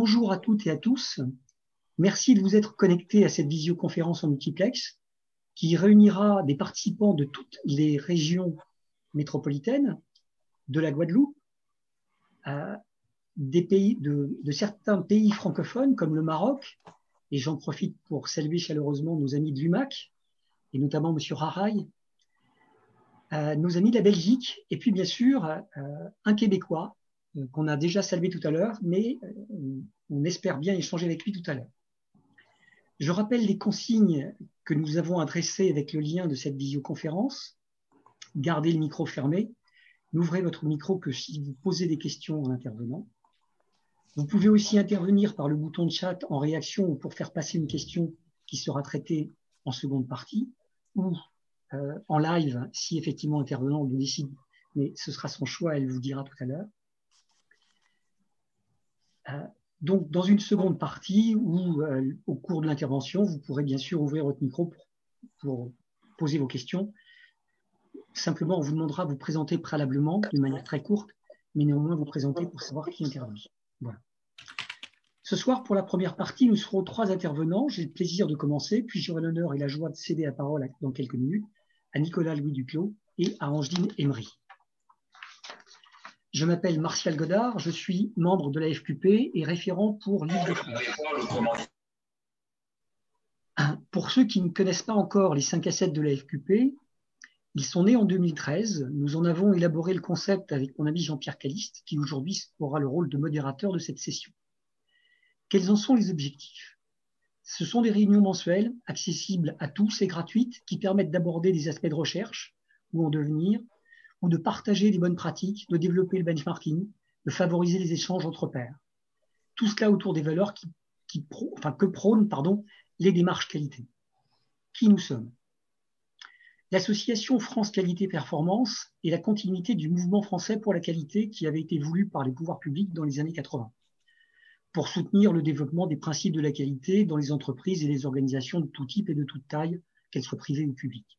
Bonjour à toutes et à tous. Merci de vous être connectés à cette visioconférence en multiplex qui réunira des participants de toutes les régions métropolitaines, de la Guadeloupe, de certains pays francophones comme le Maroc, et j'en profite pour saluer chaleureusement nos amis de l'UMAC, et notamment M. Haraï, nos amis de la Belgique, et puis bien sûr un Québécois qu'on a déjà salué tout à l'heure, mais on espère bien échanger avec lui tout à l'heure. Je rappelle les consignes que nous avons adressées avec le lien de cette visioconférence. Gardez le micro fermé. N'ouvrez votre micro que si vous posez des questions en intervenant. Vous pouvez aussi intervenir par le bouton de chat en réaction ou pour faire passer une question qui sera traitée en seconde partie ou en live si effectivement l'intervenant le décide, mais ce sera son choix, elle vous dira tout à l'heure. Donc, dans une seconde partie ou au cours de l'intervention, vous pourrez bien sûr ouvrir votre micro pour poser vos questions. Simplement, on vous demandera de vous présenter préalablement de manière très courte, mais néanmoins vous présenter pour savoir qui intervient. Voilà. Ce soir, pour la première partie, nous serons 3 intervenants. J'ai le plaisir de commencer, puis j'aurai l'honneur et la joie de céder la parole dans quelques minutes à Nicolas-Louis Duclos et à Angeline Emery. Je m'appelle Martial Godard, je suis membre de la FQP et référent pour l'Île-de-France. Pour ceux qui ne connaissent pas encore les 5 assets de la FQP, ils sont nés en 2013. Nous en avons élaboré le concept avec mon ami Jean-Pierre Caliste, qui aujourd'hui aura le rôle de modérateur de cette session. Quels en sont les objectifs? Ce sont des réunions mensuelles, accessibles à tous et gratuites, qui permettent d'aborder des aspects de recherche ou en devenir, ou de partager des bonnes pratiques, de développer le benchmarking, de favoriser les échanges entre pairs. Tout cela autour des valeurs que prônent les démarches qualité. Qui nous sommes? L'association France Qualité Performance est la continuité du mouvement français pour la qualité qui avait été voulu par les pouvoirs publics dans les années 80, pour soutenir le développement des principes de la qualité dans les entreprises et les organisations de tout type et de toute taille, qu'elles soient privées ou publiques.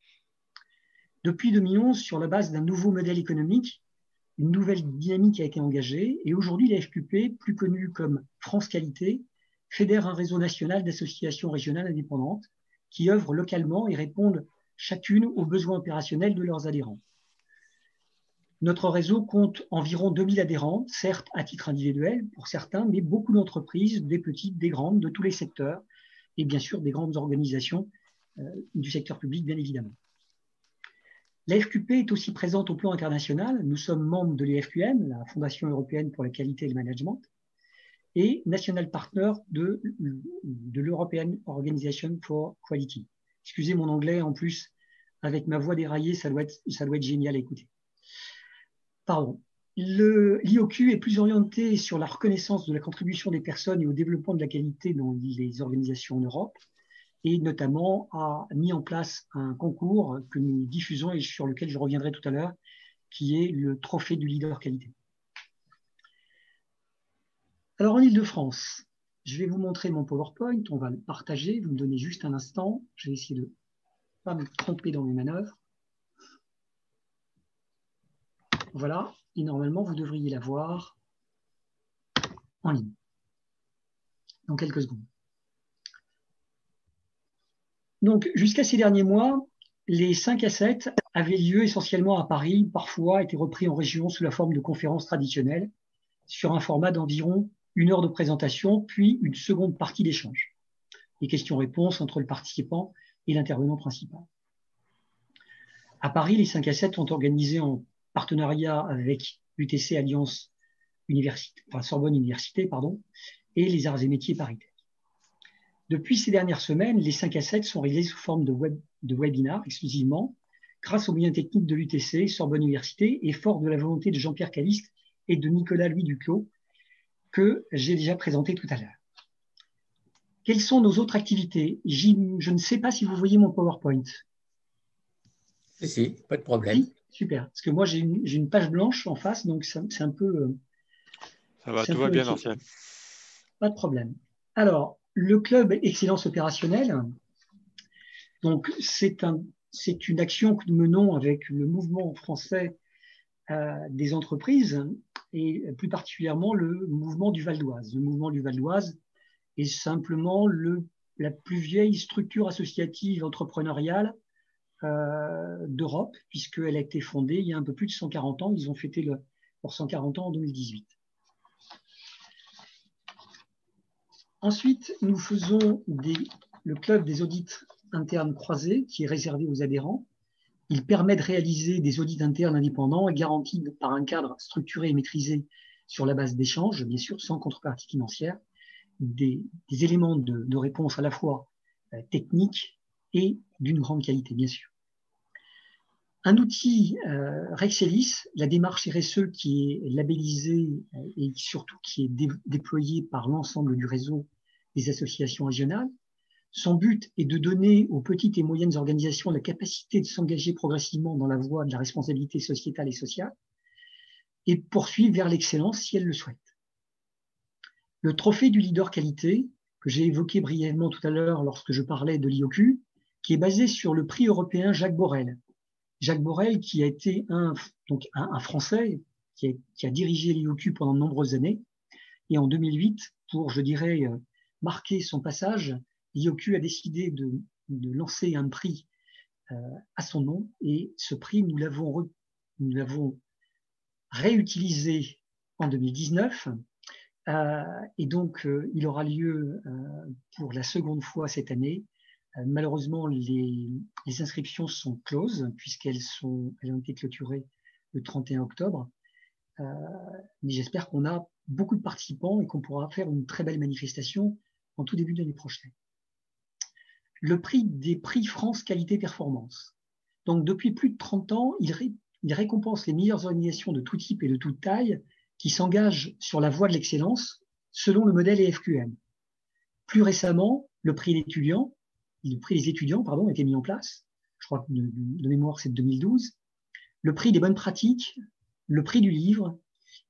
Depuis 2011, sur la base d'un nouveau modèle économique, une nouvelle dynamique a été engagée et aujourd'hui, la FQP, plus connue comme France Qualité, fédère un réseau national d'associations régionales indépendantes qui œuvrent localement et répondent chacune aux besoins opérationnels de leurs adhérents. Notre réseau compte environ 2000 adhérents, certes à titre individuel pour certains, mais beaucoup d'entreprises, des petites, des grandes, de tous les secteurs et bien sûr des grandes organisations du secteur public, bien évidemment. La FQP est aussi présente au plan international. Nous sommes membres de l'EFQM, la Fondation européenne pour la qualité et le management, et national partner de l'European Organization for Quality. Excusez mon anglais, en plus, avec ma voix déraillée, ça doit être génial à écouter. Pardon. L'IOQ est plus orienté sur la reconnaissance de la contribution des personnes et au développement de la qualité dans les organisations en Europe, et notamment a mis en place un concours que nous diffusons et sur lequel je reviendrai tout à l'heure, qui est le trophée du leader qualité. Alors en Île-de-France, je vais vous montrer mon PowerPoint, on va le partager, vous me donnez juste un instant, je vais essayer de ne pas me tromper dans mes manœuvres. Voilà, et normalement vous devriez la voir en ligne, dans quelques secondes. Donc, jusqu'à ces derniers mois, les 5 assets avaient lieu essentiellement à Paris, parfois étaient repris en région sous la forme de conférences traditionnelles, sur un format d'environ 1 heure de présentation, puis une seconde partie d'échange. Les questions-réponses entre le participant et l'intervenant principal. À Paris, les 5 assets sont organisés en partenariat avec l'UTC Alliance Sorbonne Université, et les Arts et Métiers paritaires. Depuis ces dernières semaines, les 5 assets sont réalisés sous forme de webinars exclusivement, grâce aux moyens techniques de l'UTC, Sorbonne Université, et fort de la volonté de Jean-Pierre Caliste et de Nicolas-Louis Duclos, que j'ai déjà présenté tout à l'heure. Quelles sont nos autres activités? Je ne sais pas si vous voyez mon PowerPoint. Si, pas de problème. Oui, super, parce que moi j'ai une page blanche en face, donc c'est un peu... Ça va, tout va bien, Martial. Pas de problème. Alors, le club Excellence Opérationnelle, donc c'est une action que nous menons avec le mouvement français des entreprises et plus particulièrement le mouvement du Val d'Oise. Le mouvement du Val d'Oise est simplement la plus vieille structure associative entrepreneuriale d'Europe, puisqu'elle a été fondée il y a un peu plus de 140 ans. Ils ont fêté leurs 140 ans en 2018. Ensuite, nous faisons le club des audits internes croisés, qui est réservé aux adhérents. Il permet de réaliser des audits internes indépendants et garantis par un cadre structuré et maîtrisé sur la base d'échanges, bien sûr, sans contrepartie financière, des éléments de réponse à la fois techniques et d'une grande qualité, bien sûr. Un outil Rexelis, la démarche RSE qui est labellisée et surtout qui est déployée par l'ensemble du réseau des associations régionales. Son but est de donner aux petites et moyennes organisations la capacité de s'engager progressivement dans la voie de la responsabilité sociétale et sociale et de poursuivre vers l'excellence si elles le souhaitent. Le trophée du leader qualité, que j'ai évoqué brièvement tout à l'heure lorsque je parlais de l'IOQ, qui est basé sur le prix européen Jacques Borel. Jacques Borel, qui a été un Français qui a dirigé l'IOQ pendant de nombreuses années. Et en 2008, pour, je dirais, marquer son passage, l'IOQ a décidé de lancer un prix à son nom. Et ce prix, nous l'avons réutilisé en 2019. Et donc, il aura lieu pour la seconde fois cette année. Malheureusement, les inscriptions sont closes puisqu'elles ont été clôturées le 31 octobre. Mais j'espère qu'on a beaucoup de participants et qu'on pourra faire une très belle manifestation en tout début de l'année prochaine. Le prix des prix France Qualité Performance. Donc, depuis plus de 30 ans, il récompense les meilleures organisations de tout type et de toute taille qui s'engagent sur la voie de l'excellence selon le modèle EFQM. Plus récemment, le prix des étudiants a été mis en place. Je crois que de mémoire, c'est de 2012. Le prix des bonnes pratiques, le prix du livre,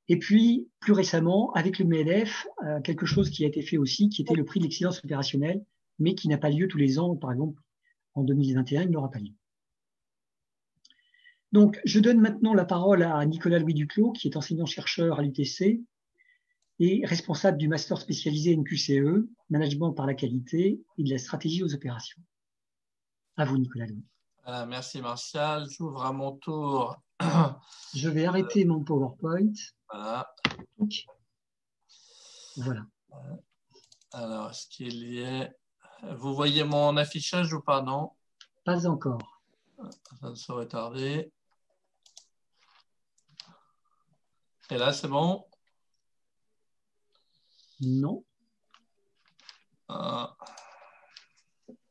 et puis, plus récemment, avec le MEDEF, quelque chose qui a été fait aussi, qui était le prix de l'excellence opérationnelle, mais qui n'a pas lieu tous les ans. Par exemple, en 2021, il n'aura pas lieu. Donc, je donne maintenant la parole à Nicolas-Louis Duclos, qui est enseignant-chercheur à l'UTC et responsable du master spécialisé NQCE, Management par la qualité et de la stratégie aux opérations. À vous, Nicolas-Louis. Merci, Martial. J'ouvre à mon tour. Je vais arrêter mon PowerPoint. Voilà. Voilà. Alors, est-ce qu'il y est... Vous voyez mon affichage ou pas, non? Pas encore. Ça ne saurait tarder. Et là, c'est bon? Non.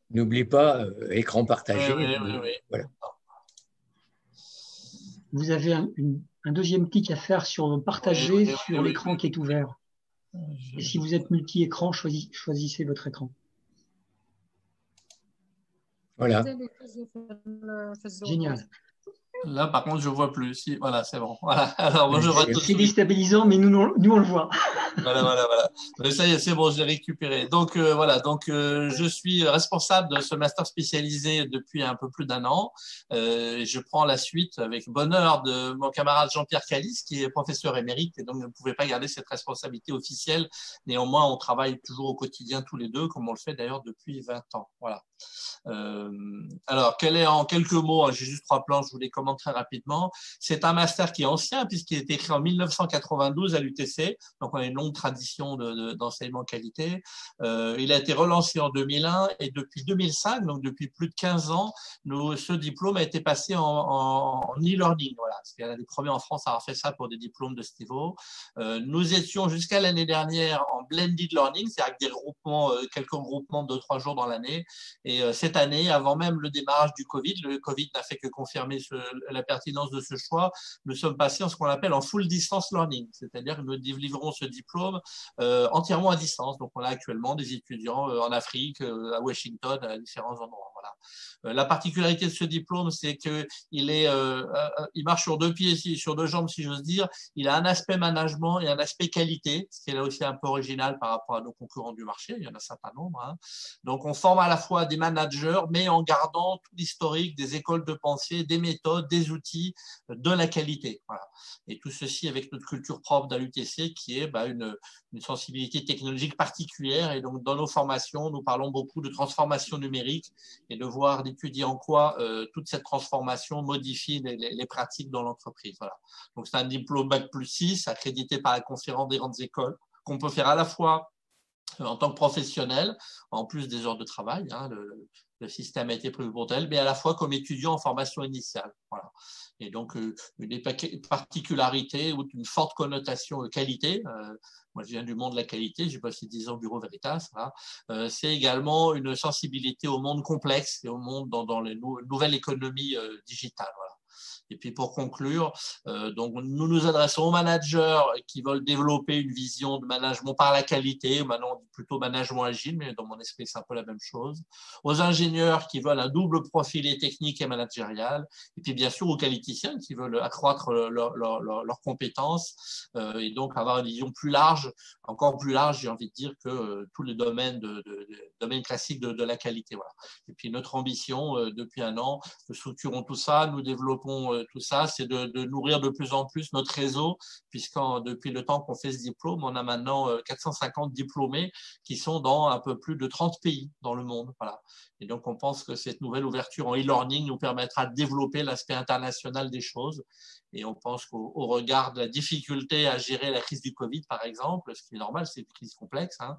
N'oublie pas, écran partagé. Oui. Voilà. Vous avez un deuxième clic à faire sur partager sur l'écran qui est ouvert. Et si vous êtes multi-écran, choisissez votre écran. Voilà. Génial. Là, par contre, je ne vois plus. Si, voilà, c'est bon. Voilà. Alors, moi, je vois tout de C'est suite. déstabilisant, mais nous, on le voit. Voilà. Mais ça y est, c'est bon, je l'ai récupéré. Donc, voilà. Donc, je suis responsable de ce master spécialisé depuis un peu plus d'un an. Je prends la suite avec bonheur de mon camarade Jean-Pierre Calice, qui est professeur émérite et donc ne pouvait pas garder cette responsabilité officielle. Néanmoins, on travaille toujours au quotidien tous les deux, comme on le fait d'ailleurs depuis 20 ans. Voilà. Alors, quel est en quelques mots, hein, j'ai juste 3 plans, je vous les commente très rapidement. C'est un master qui est ancien puisqu'il a été écrit en 1992 à l'UTC, donc on a une longue tradition d'enseignement qualité. Il a été relancé en 2001 et depuis 2005, donc depuis plus de 15 ans, ce diplôme a été passé en e-learning. Voilà, c'est l'un des premiers en France à avoir fait ça pour des diplômes de ce niveau. Nous étions jusqu'à l'année dernière en blended learning, c'est-à-dire avec des regroupements, quelques regroupements de 2-3 jours dans l'année. Et cette année, avant même le démarrage du Covid, le Covid n'a fait que confirmer la pertinence de ce choix, nous sommes passés en ce qu'on appelle en full distance learning, c'est-à-dire que nous délivrons ce diplôme entièrement à distance. Donc on a actuellement des étudiants en Afrique, à Washington, à différents endroits. Voilà. La particularité de ce diplôme, c'est il marche sur deux pieds, sur deux jambes, si j'ose dire. Il a un aspect management et un aspect qualité, ce qui est là aussi un peu original par rapport à nos concurrents du marché. Il y en a un certain nombre. Hein. Donc, on forme à la fois des managers, mais en gardant tout l'historique des écoles de pensée, des méthodes, des outils, de la qualité. Voilà. Et tout ceci avec notre culture propre d'ALUTC, qui est une sensibilité technologique particulière. Et donc, dans nos formations, nous parlons beaucoup de transformation numérique et de voir, d'étudier en quoi toute cette transformation modifie les pratiques dans l'entreprise. Voilà. Donc, c'est un diplôme Bac+6 accrédité par la conférence des grandes écoles qu'on peut faire à la fois en tant que professionnel, en plus des heures de travail, hein, le système a été prévu pour tel, mais à la fois comme étudiant en formation initiale. Voilà. Et donc, une particularité ou une forte connotation qualité, moi je viens du monde de la qualité, j'ai passé 10 ans au Bureau Veritas, c'est également une sensibilité au monde complexe et au monde dans les nouvelles économies digitales. Voilà. Et puis pour conclure, donc nous nous adressons aux managers qui veulent développer une vision de management par la qualité, maintenant on dit plutôt management agile, mais dans mon esprit c'est un peu la même chose, aux ingénieurs qui veulent un double profil technique et managérial, et puis bien sûr aux qualiticiens qui veulent accroître leurs compétences et donc avoir une vision plus large, encore plus large, j'ai envie de dire, que tous les domaines domaines classiques de la qualité. Voilà. Et puis notre ambition depuis un an, nous structurons tout ça, nous développons tout ça, c'est de nourrir de plus en plus notre réseau, puisqu'en depuis le temps qu'on fait ce diplôme, on a maintenant 450 diplômés qui sont dans un peu plus de 30 pays dans le monde. Voilà. Et donc, on pense que cette nouvelle ouverture en e-learning nous permettra de développer l'aspect international des choses. Et on pense qu'au regard de la difficulté à gérer la crise du Covid, par exemple, ce qui est normal, c'est une crise complexe, hein,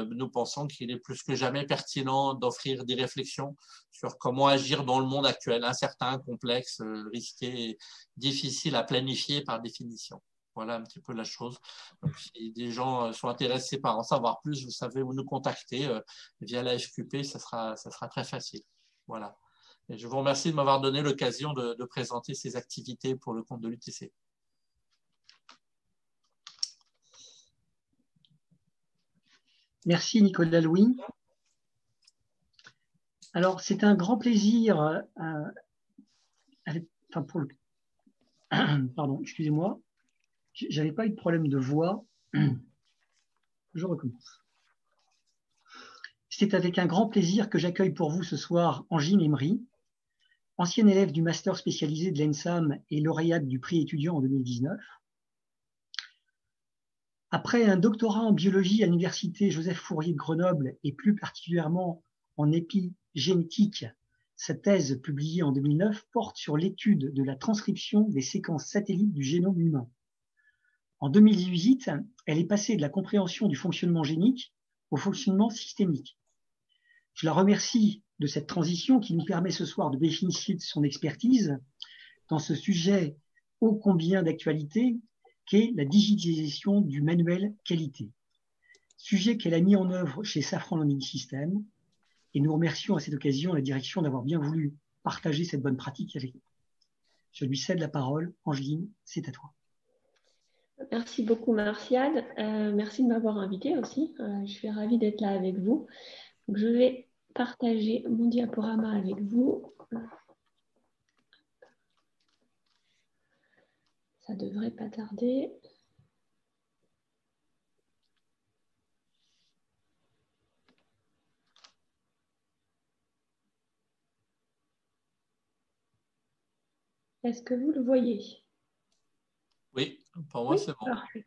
nous pensons qu'il est plus que jamais pertinent d'offrir des réflexions sur comment agir dans le monde actuel, incertain, complexe, risqué, difficile à planifier par définition. Voilà un petit peu la chose. Donc, si des gens sont intéressés par en savoir plus, vous savez où nous contacter via la FQP, ça sera très facile. Voilà. Et je vous remercie de m'avoir donné l'occasion de présenter ces activités pour le compte de l'UTC. Merci Nicolas Louis. Alors, c'est un grand plaisir, pardon, excusez-moi, j'avais pas eu de problème de voix. Je recommence. C'est avec un grand plaisir que j'accueille pour vous ce soir Angine Emery, ancienne élève du master spécialisé de l'ENSAM et lauréate du prix étudiant en 2019. Après un doctorat en biologie à l'université Joseph Fourier de Grenoble et plus particulièrement en épigénétique, sa thèse publiée en 2009 porte sur l'étude de la transcription des séquences satellites du génome humain. En 2018, elle est passée de la compréhension du fonctionnement génique au fonctionnement systémique. Je la remercie de cette transition qui nous permet ce soir de bénéficier de son expertise dans ce sujet ô combien d'actualité qu'est la digitalisation du manuel qualité. Sujet qu'elle a mis en œuvre chez Safran Learning System, et nous remercions à cette occasion la direction d'avoir bien voulu partager cette bonne pratique avec nous. Je lui cède la parole. Angeline, c'est à toi. Merci beaucoup Martial, merci de m'avoir invité aussi, je suis ravie d'être là avec vous. Donc, je vais partager mon diaporama avec vous. Ça devrait pas tarder. Est-ce que vous le voyez ? Oui, pour moi, oui, c'est bon. Parfait.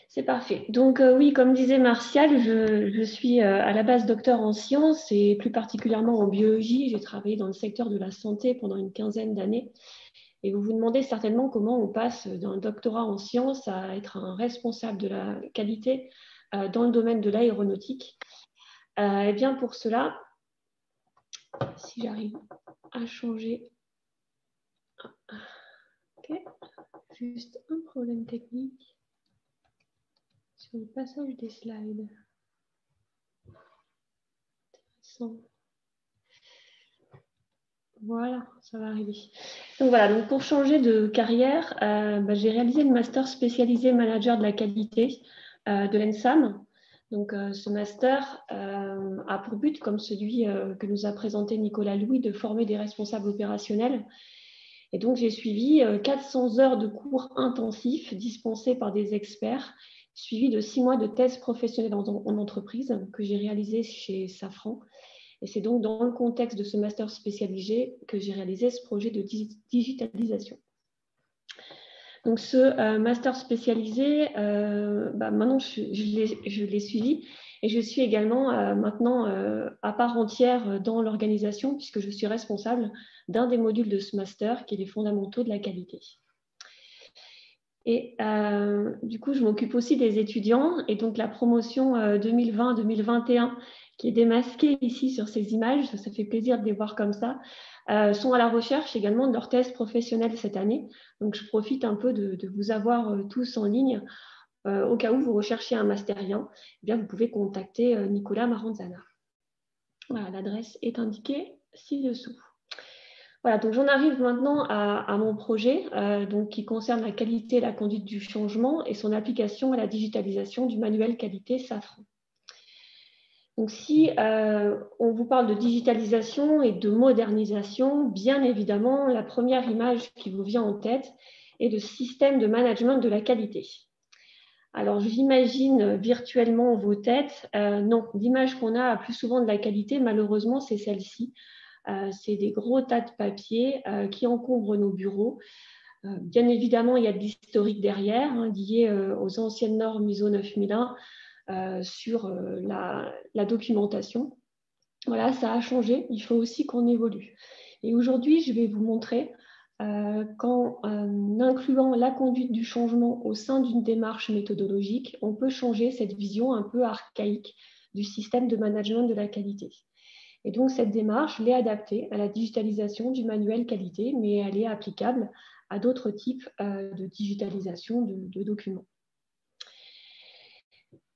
C'est parfait. Donc oui, comme disait Martial, je suis à la base docteur en sciences et plus particulièrement en biologie. J'ai travaillé dans le secteur de la santé pendant une quinzaine d'années. Et vous vous demandez certainement comment on passe d'un doctorat en sciences à être un responsable de la qualité dans le domaine de l'aéronautique. Eh bien pour cela, si j'arrive à changer... Ok, juste un problème technique sur le passage des slides. Intéressant. Voilà, ça va arriver. Donc voilà, donc pour changer de carrière, j'ai réalisé le master spécialisé manager de la qualité de l'ENSAM. Donc, ce master a pour but, comme celui que nous a présenté Nicolas Louis, de former des responsables opérationnels. Et donc, j'ai suivi 400 heures de cours intensifs dispensés par des experts, suivis de 6 mois de thèse professionnelle en entreprise que j'ai réalisé chez Safran. Et c'est donc dans le contexte de ce master spécialisé que j'ai réalisé ce projet de digitalisation. Donc, ce master spécialisé, maintenant, je l'ai suivi et je suis également maintenant à part entière dans l'organisation puisque je suis responsable d'un des modules de ce master qui est les fondamentaux de la qualité. Et du coup, je m'occupe aussi des étudiants et donc la promotion 2020-2021 qui est démasquée ici sur ces images, ça fait plaisir de les voir comme ça, sont à la recherche également de leur thèse professionnelle cette année. Donc, je profite un peu de vous avoir tous en ligne. Au cas où vous recherchez un masterien, eh bien, vous pouvez contacter Nicolas Maranzana. Voilà, l'adresse est indiquée ci-dessous. Voilà, donc j'en arrive maintenant à mon projet donc, qui concerne la qualité et la conduite du changement et son application à la digitalisation du manuel qualité Safran. Donc, si on vous parle de digitalisation et de modernisation, bien évidemment, la première image qui vous vient en tête est le système de management de la qualité. Alors, j'imagine virtuellement vos têtes. Non, l'image qu'on a plus souvent de la qualité, malheureusement, c'est celle-ci. C'est des gros tas de papier qui encombrent nos bureaux. Bien évidemment, il y a de l'historique derrière, lié aux anciennes normes ISO 9001 sur la documentation. Voilà, ça a changé. Il faut aussi qu'on évolue. Et aujourd'hui, je vais vous montrer qu'en incluant la conduite du changement au sein d'une démarche méthodologique, on peut changer cette vision un peu archaïque du système de management de la qualité. Et donc, cette démarche, je l'ai adaptée à la digitalisation du manuel qualité, mais elle est applicable à d'autres types de digitalisation de documents.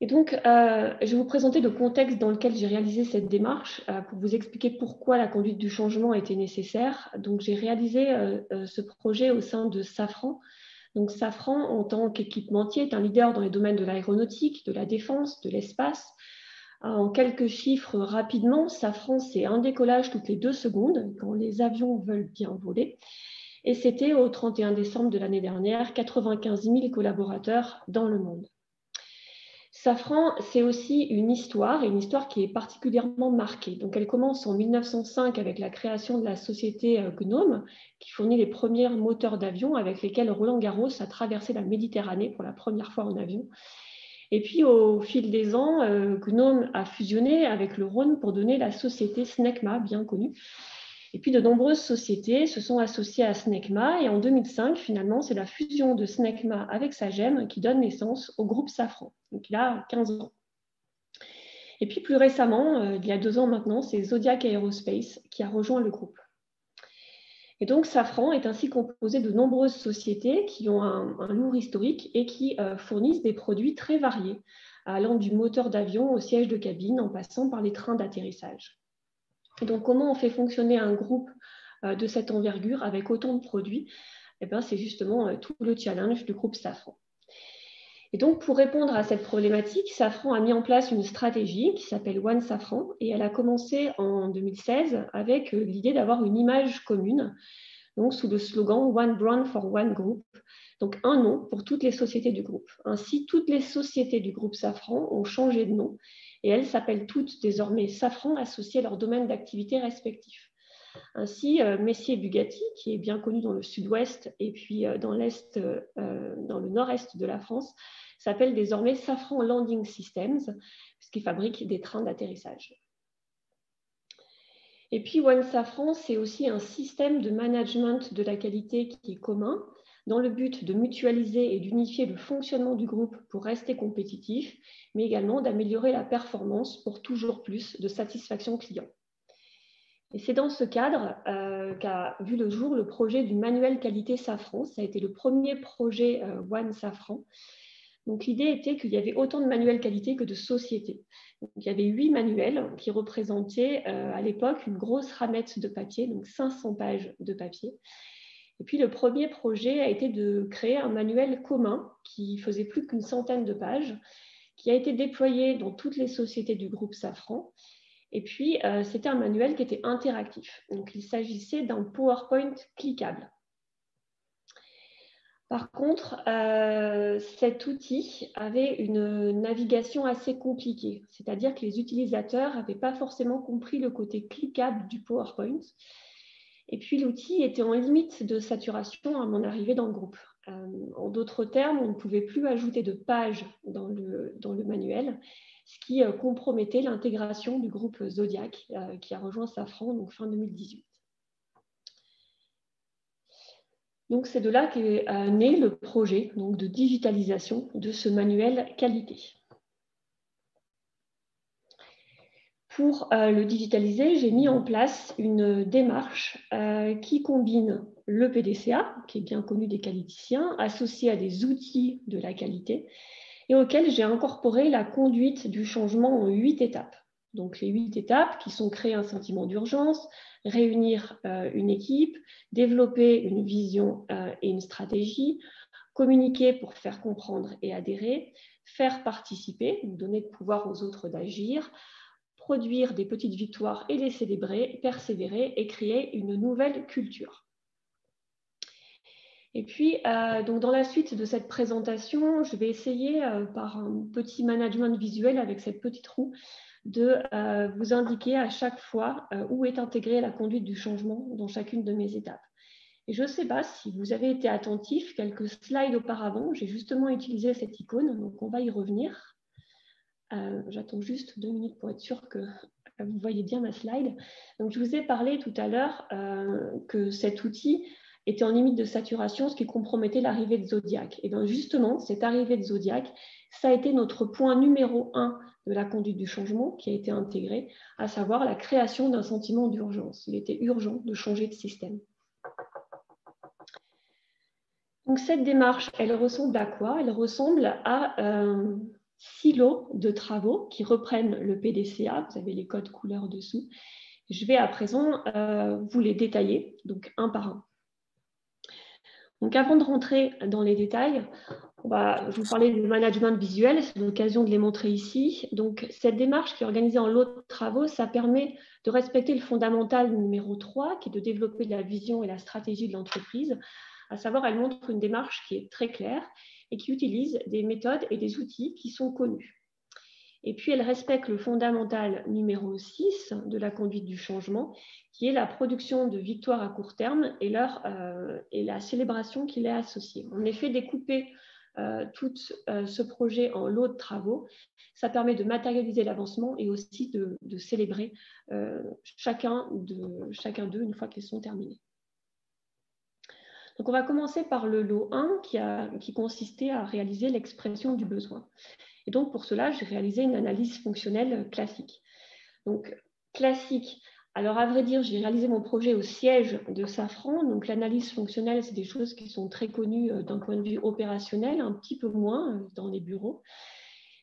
Et donc, je vais vous présenter le contexte dans lequel j'ai réalisé cette démarche pour vous expliquer pourquoi la conduite du changement était nécessaire. Donc, j'ai réalisé ce projet au sein de Safran. Donc, Safran, en tant qu'équipementier, est un leader dans les domaines de l'aéronautique, de la défense, de l'espace. En quelques chiffres rapidement, Safran, c'est un décollage toutes les 2 secondes quand les avions veulent bien voler. Et c'était au 31 décembre de l'année dernière, 95 000 collaborateurs dans le monde. Safran, c'est aussi une histoire qui est particulièrement marquée. Donc, elle commence en 1905 avec la création de la société Gnome, qui fournit les premiers moteurs d'avion avec lesquels Roland Garros a traversé la Méditerranée pour la première fois en avion. Et puis, au fil des ans, Gnome a fusionné avec le Rhône pour donner la société Snecma, bien connue. Et puis, de nombreuses sociétés se sont associées à Snecma. Et en 2005, finalement, c'est la fusion de Snecma avec Sagem qui donne naissance au groupe Safran. Donc, il a 15 ans. Et puis, plus récemment, il y a 2 ans maintenant, c'est Zodiac Aerospace qui a rejoint le groupe. Et donc, Safran est ainsi composé de nombreuses sociétés qui ont un lourd historique et qui fournissent des produits très variés, allant du moteur d'avion au siège de cabine en passant par les trains d'atterrissage. Et donc, comment on fait fonctionner un groupe de cette envergure avec autant de produits? Eh bien, c'est justement tout le challenge du groupe Safran. Et donc, pour répondre à cette problématique, Safran a mis en place une stratégie qui s'appelle One Safran et elle a commencé en 2016 avec l'idée d'avoir une image commune, donc sous le slogan One Brand for One Group, donc un nom pour toutes les sociétés du groupe. Ainsi, toutes les sociétés du groupe Safran ont changé de nom et elles s'appellent toutes désormais Safran associées à leur domaine d'activité respectif. Ainsi, Messier Bugatti, qui est bien connu dans le sud-ouest et puis dans le nord-est de la France, s'appelle désormais Safran Landing Systems, puisqu'il fabrique des trains d'atterrissage. Et puis, One Safran, c'est aussi un système de management de la qualité qui est commun, dans le but de mutualiser et d'unifier le fonctionnement du groupe pour rester compétitif, mais également d'améliorer la performance pour toujours plus de satisfaction client. Et c'est dans ce cadre qu'a vu le jour le projet du manuel qualité Safran. Ça a été le premier projet One Safran. Donc, l'idée était qu'il y avait autant de manuels qualité que de sociétés. Donc, il y avait 8 manuels qui représentaient à l'époque une grosse ramette de papier, donc 500 pages de papier. Et puis, le premier projet a été de créer un manuel commun qui faisait plus qu'une centaine de pages qui a été déployé dans toutes les sociétés du groupe Safran. Et puis, c'était un manuel qui était interactif. Donc, il s'agissait d'un PowerPoint cliquable. Par contre, cet outil avait une navigation assez compliquée, c'est-à-dire que les utilisateurs n'avaient pas forcément compris le côté cliquable du PowerPoint. Et puis, l'outil était en limite de saturation à mon arrivée dans le groupe. En d'autres termes, on ne pouvait plus ajouter de pages dans le manuel, ce qui compromettait l'intégration du groupe Zodiac qui a rejoint Safran donc fin 2018. Donc, c'est de là qu'est né le projet donc, de digitalisation de ce manuel qualité. Pour le digitaliser, j'ai mis en place une démarche qui combine le PDCA, qui est bien connu des qualiticiens, associé à des outils de la qualité, et auquel j'ai incorporé la conduite du changement en 8 étapes. Donc, les 8 étapes qui sont créer un sentiment d'urgence, réunir une équipe, développer une vision et une stratégie, communiquer pour faire comprendre et adhérer, faire participer, donner de pouvoir aux autres d'agir, produire des petites victoires et les célébrer, persévérer et créer une nouvelle culture. Et puis, donc dans la suite de cette présentation, je vais essayer par un petit management visuel avec cette petite roue de vous indiquer à chaque fois où est intégrée la conduite du changement dans chacune de mes étapes. Et je ne sais pas si vous avez été attentif, quelques slides auparavant, j'ai justement utilisé cette icône, donc on va y revenir. J'attends juste 2 minutes pour être sûr que vous voyez bien ma slide. Donc, je vous ai parlé tout à l'heure que cet outil était en limite de saturation, ce qui compromettait l'arrivée de Zodiac. Et bien justement, cette arrivée de Zodiac, ça a été notre point numéro 1 de la conduite du changement qui a été intégré, à savoir la création d'un sentiment d'urgence. Il était urgent de changer de système. Donc cette démarche, elle ressemble à quoi? Elle ressemble à 6 lots de travaux qui reprennent le PDCA. Vous avez les codes couleurs dessous. Je vais à présent vous les détailler, donc un par un. Donc avant de rentrer dans les détails, je vous parlais du management visuel, c'est l'occasion de les montrer ici. Donc cette démarche qui est organisée en lots de travaux, ça permet de respecter le fondamental numéro 3, qui est de développer la vision et la stratégie de l'entreprise. À savoir, elle montre une démarche qui est très claire et qui utilise des méthodes et des outils qui sont connus. Et puis, elle respecte le fondamental numéro 6 de la conduite du changement, qui est la production de victoires à court terme et la célébration qui l'est associée. En effet, découper tout ce projet en lots de travaux, ça permet de matérialiser l'avancement et aussi de célébrer chacun d'eux une fois qu'ils sont terminés. Donc, on va commencer par le lot 1 qui consistait à réaliser l'expression du besoin. Et donc, pour cela, j'ai réalisé une analyse fonctionnelle classique. Donc, classique, alors à vrai dire, j'ai réalisé mon projet au siège de Safran. Donc, l'analyse fonctionnelle, c'est des choses qui sont très connues d'un point de vue opérationnel, un petit peu moins dans les bureaux.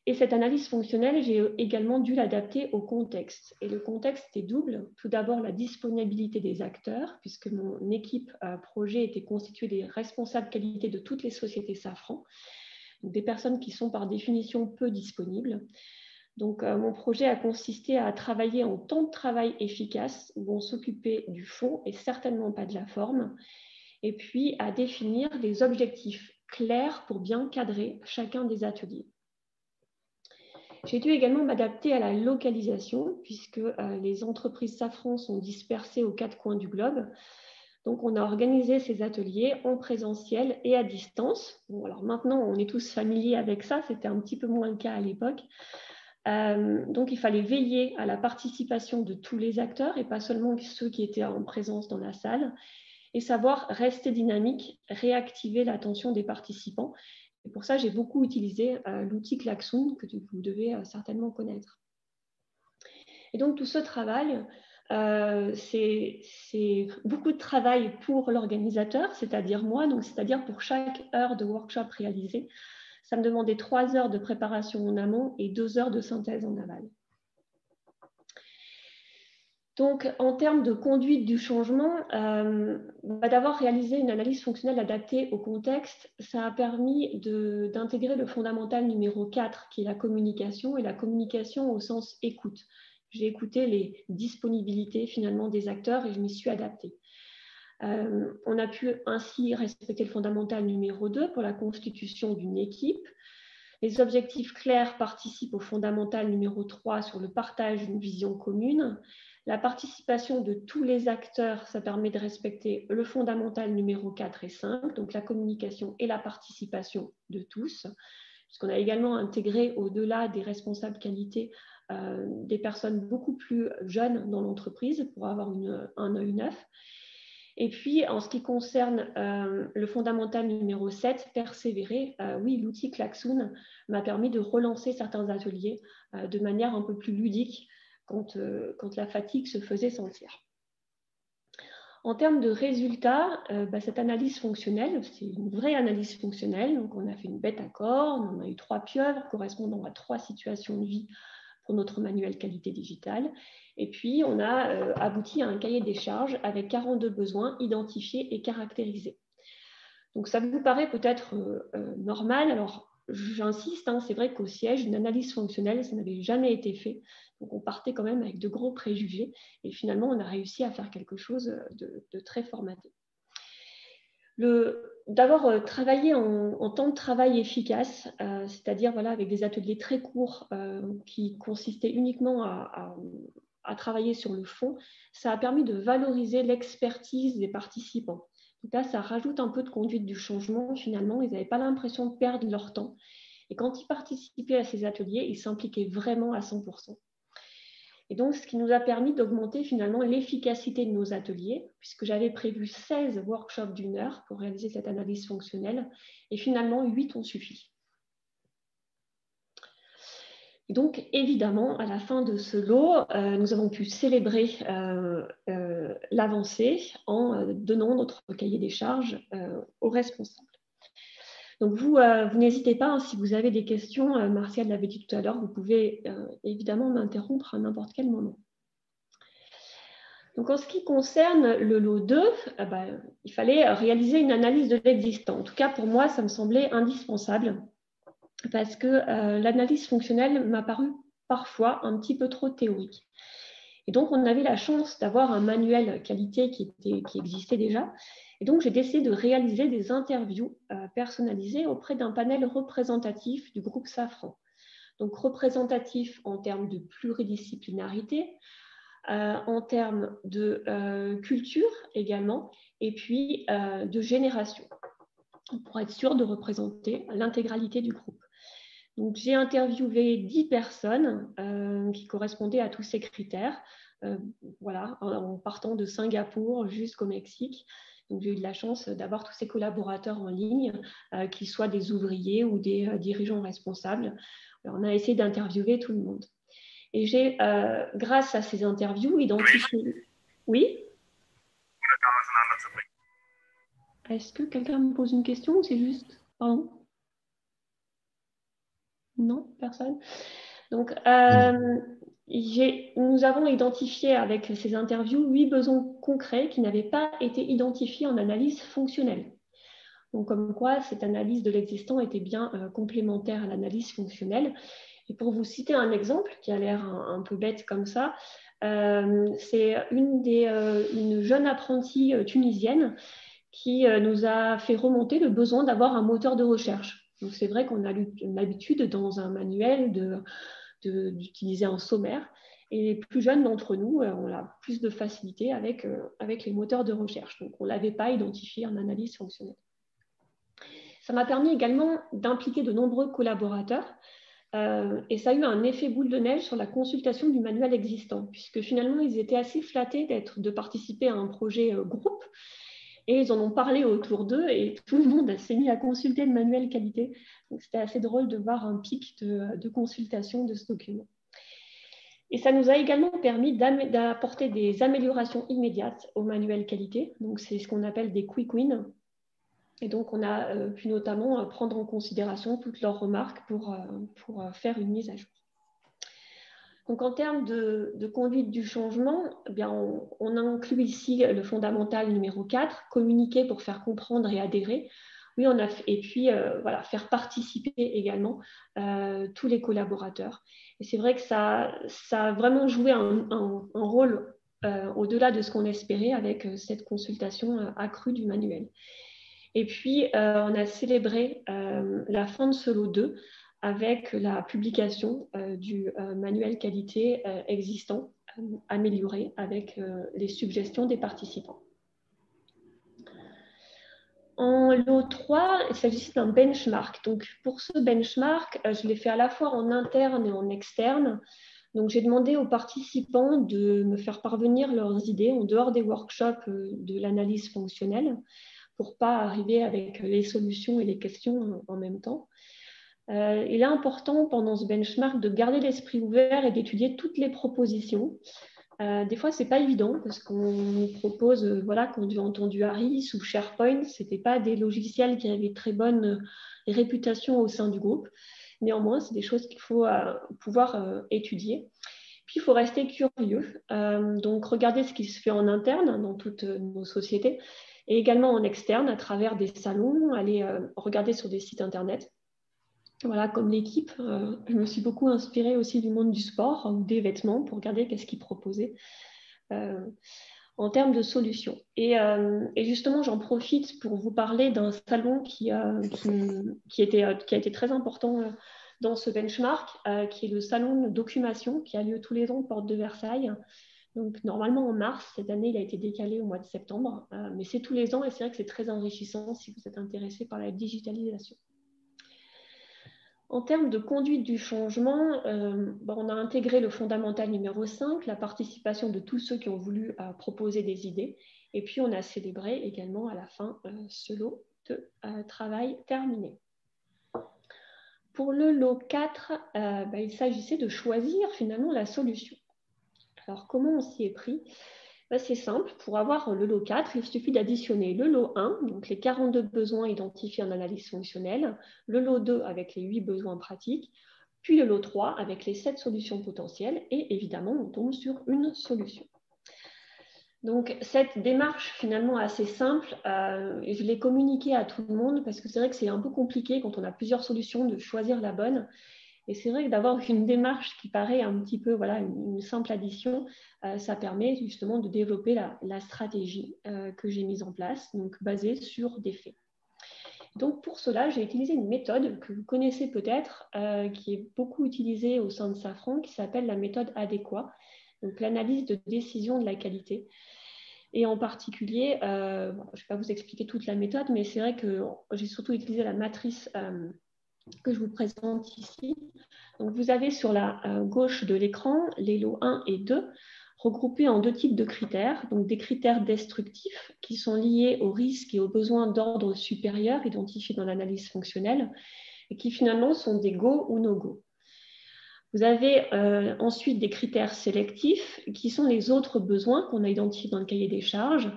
Et cette analyse fonctionnelle, j'ai également dû l'adapter au contexte. Et le contexte est double. Tout d'abord, la disponibilité des acteurs, puisque mon équipe projet était constituée des responsables qualité de toutes les sociétés Safran, donc des personnes qui sont par définition peu disponibles. Donc, mon projet a consisté à travailler en temps de travail efficace, où on s'occupait du fond et certainement pas de la forme, et puis à définir des objectifs clairs pour bien cadrer chacun des ateliers. J'ai dû également m'adapter à la localisation, puisque les entreprises Safran sont dispersées aux 4 coins du globe. Donc, on a organisé ces ateliers en présentiel et à distance. Bon, alors maintenant, on est tous familiers avec ça, c'était un petit peu moins le cas à l'époque. Donc, il fallait veiller à la participation de tous les acteurs et pas seulement ceux qui étaient en présence dans la salle, et savoir rester dynamique, réactiver l'attention des participants. Et pour ça, j'ai beaucoup utilisé l'outil Klaxoon, que vous devez certainement connaître. Et donc, tout ce travail, c'est beaucoup de travail pour l'organisateur, c'est-à-dire moi, donc c'est-à-dire pour chaque heure de workshop réalisée. Ça me demandait 3 heures de préparation en amont et 2 heures de synthèse en aval. Donc, en termes de conduite du changement, d'avoir réalisé une analyse fonctionnelle adaptée au contexte, ça a permis d'intégrer le fondamental numéro 4, qui est la communication, et la communication au sens écoute. J'ai écouté les disponibilités finalement des acteurs et je m'y suis adaptée. On a pu ainsi respecter le fondamental numéro 2 pour la constitution d'une équipe. Les objectifs clairs participent au fondamental numéro 3 sur le partage d'une vision commune. La participation de tous les acteurs, ça permet de respecter le fondamental numéro 4 et 5, donc la communication et la participation de tous, puisqu'on a également intégré au-delà des responsables qualité des personnes beaucoup plus jeunes dans l'entreprise pour avoir un œil neuf. Et puis, en ce qui concerne le fondamental numéro 7, persévérer, oui, l'outil Klaxoon m'a permis de relancer certains ateliers de manière un peu plus ludique quand la fatigue se faisait sentir. En termes de résultats, cette analyse fonctionnelle, c'est une vraie analyse fonctionnelle. Donc, on a fait une bête à corps, on a eu 3 pieuvres correspondant à 3 situations de vie pour notre manuel qualité digitale. Et puis, on a abouti à un cahier des charges avec 42 besoins identifiés et caractérisés. Donc, ça vous paraît peut-être normal. Alors, j'insiste, c'est vrai qu'au siège, une analyse fonctionnelle, ça n'avait jamais été fait. Donc, on partait quand même avec de gros préjugés. Et finalement, on a réussi à faire quelque chose de très formaté. D'avoir travaillé en temps de travail efficace, c'est-à-dire avec des ateliers très courts qui consistaient uniquement à travailler sur le fond, ça a permis de valoriser l'expertise des participants. Donc là, ça rajoute un peu de conduite du changement. Finalement, ils n'avaient pas l'impression de perdre leur temps. Et quand ils participaient à ces ateliers, ils s'impliquaient vraiment à 100%. Et donc, ce qui nous a permis d'augmenter finalement l'efficacité de nos ateliers, puisque j'avais prévu 16 workshops d'1 heure pour réaliser cette analyse fonctionnelle, et finalement 8 ont suffi. Et donc, évidemment, à la fin de ce lot, nous avons pu célébrer l'avancée en donnant notre cahier des charges aux responsables. Donc, vous n'hésitez pas, si vous avez des questions, Martial l'avait dit tout à l'heure, vous pouvez évidemment m'interrompre à n'importe quel moment. Donc, en ce qui concerne le lot 2, il fallait réaliser une analyse de l'existant. En tout cas, pour moi, ça me semblait indispensable parce que l'analyse fonctionnelle m'a paru parfois un petit peu trop théorique. Et donc, on avait la chance d'avoir un manuel qualité qui existait déjà. Et donc, j'ai décidé de réaliser des interviews personnalisées auprès d'un panel représentatif du groupe Safran. Donc, représentatif en termes de pluridisciplinarité, en termes de culture également, et puis de génération, pour être sûr de représenter l'intégralité du groupe. Donc, j'ai interviewé 10 personnes qui correspondaient à tous ces critères, en partant de Singapour jusqu'au Mexique. Donc, j'ai eu de la chance d'avoir tous ces collaborateurs en ligne, qu'ils soient des ouvriers ou des dirigeants responsables. Alors, on a essayé d'interviewer tout le monde. Et j'ai, grâce à ces interviews, identifié... Oui ? Est-ce que quelqu'un me pose une question ou c'est juste... Pardon ? Non, personne. Donc, nous avons identifié avec ces interviews 8 besoins concrets qui n'avaient pas été identifiés en analyse fonctionnelle. Donc, comme quoi, cette analyse de l'existant était bien complémentaire à l'analyse fonctionnelle. Et pour vous citer un exemple qui a l'air un peu bête comme ça, c'est une jeune apprentie tunisienne qui nous a fait remonter le besoin d'avoir un moteur de recherche. Donc, c'est vrai qu'on a l'habitude dans un manuel d'utiliser un sommaire. Et les plus jeunes d'entre nous, on a plus de facilité avec les moteurs de recherche. Donc, on ne l'avait pas identifié en analyse fonctionnelle. Ça m'a permis également d'impliquer de nombreux collaborateurs. Et ça a eu un effet boule de neige sur la consultation du manuel existant, puisque finalement, ils étaient assez flattés de participer à un projet groupe. Et ils en ont parlé autour d'eux et tout le monde s'est mis à consulter le manuel qualité. Donc, c'était assez drôle de voir un pic de consultation de ce document. Et ça nous a également permis d'apporter des améliorations immédiates au manuel qualité. Donc, c'est ce qu'on appelle des quick wins. Et donc, on a pu notamment prendre en considération toutes leurs remarques pour faire une mise à jour. Donc, en termes de conduite du changement, eh bien, on inclut ici le fondamental numéro 4, communiquer pour faire comprendre et adhérer. Oui, et puis voilà, faire participer également tous les collaborateurs. Et c'est vrai que ça a vraiment joué un rôle au-delà de ce qu'on espérait avec cette consultation accrue du manuel. Et puis, on a célébré la fin de ce lot 2 avec la publication du manuel qualité existant, amélioré avec les suggestions des participants. En lot 3, il s'agissait d'un benchmark. Donc, pour ce benchmark, je l'ai fait à la fois en interne et en externe. Donc, j'ai demandé aux participants de me faire parvenir leurs idées en dehors des workshops de l'analyse fonctionnelle pour ne pas arriver avec les solutions et les questions en même temps. Il est important pendant ce benchmark de garder l'esprit ouvert et d'étudier toutes les propositions. Des fois, ce n'est pas évident parce qu'on nous propose, voilà, qu'on a entendu Harris ou SharePoint, ce n'étaient pas des logiciels qui avaient très bonne réputation au sein du groupe. Néanmoins, c'est des choses qu'il faut pouvoir étudier. Puis, il faut rester curieux. Donc, regarder ce qui se fait en interne dans toutes nos sociétés et également en externe à travers des salons, aller regarder sur des sites internet. Voilà, comme l'équipe, je me suis beaucoup inspirée aussi du monde du sport ou des vêtements pour regarder qu'est-ce qu'ils proposaient en termes de solutions. Et justement, j'en profite pour vous parler d'un salon qui a été très important dans ce benchmark, qui est le salon de documentation qui a lieu tous les ans aux portes de Versailles. Donc, normalement en mars, cette année, il a été décalé au mois de septembre, mais c'est tous les ans et c'est vrai que c'est très enrichissant si vous êtes intéressé par la digitalisation. En termes de conduite du changement, on a intégré le fondamental numéro 5, la participation de tous ceux qui ont voulu proposer des idées. Et puis, on a célébré également à la fin ce lot de travail terminé. Pour le lot 4, il s'agissait de choisir finalement la solution. Alors, comment on s'y est pris ? C'est simple, pour avoir le lot 4, il suffit d'additionner le lot 1, donc les 42 besoins identifiés en analyse fonctionnelle, le lot 2 avec les 8 besoins pratiques, puis le lot 3 avec les 7 solutions potentielles, et évidemment, on tombe sur une solution. Donc, cette démarche finalement assez simple, je l'ai communiquée à tout le monde parce que c'est vrai que c'est un peu compliqué quand on a plusieurs solutions de choisir la bonne. Et c'est vrai que d'avoir une démarche qui paraît un petit peu, voilà, une simple addition, ça permet justement de développer la stratégie que j'ai mise en place, donc basée sur des faits. Donc pour cela, j'ai utilisé une méthode que vous connaissez peut-être, qui est beaucoup utilisée au sein de Safran, qui s'appelle la méthode adéquat, donc l'analyse de décision de la qualité. Et en particulier, je ne vais pas vous expliquer toute la méthode, mais c'est vrai que j'ai surtout utilisé la matrice que je vous présente ici. Donc, vous avez sur la gauche de l'écran les lots 1 et 2 regroupés en 2 types de critères. Donc, des critères destructifs qui sont liés aux risques et aux besoins d'ordre supérieur identifiés dans l'analyse fonctionnelle et qui finalement sont des go ou no go. Vous avez ensuite des critères sélectifs qui sont les autres besoins qu'on a identifiés dans le cahier des charges,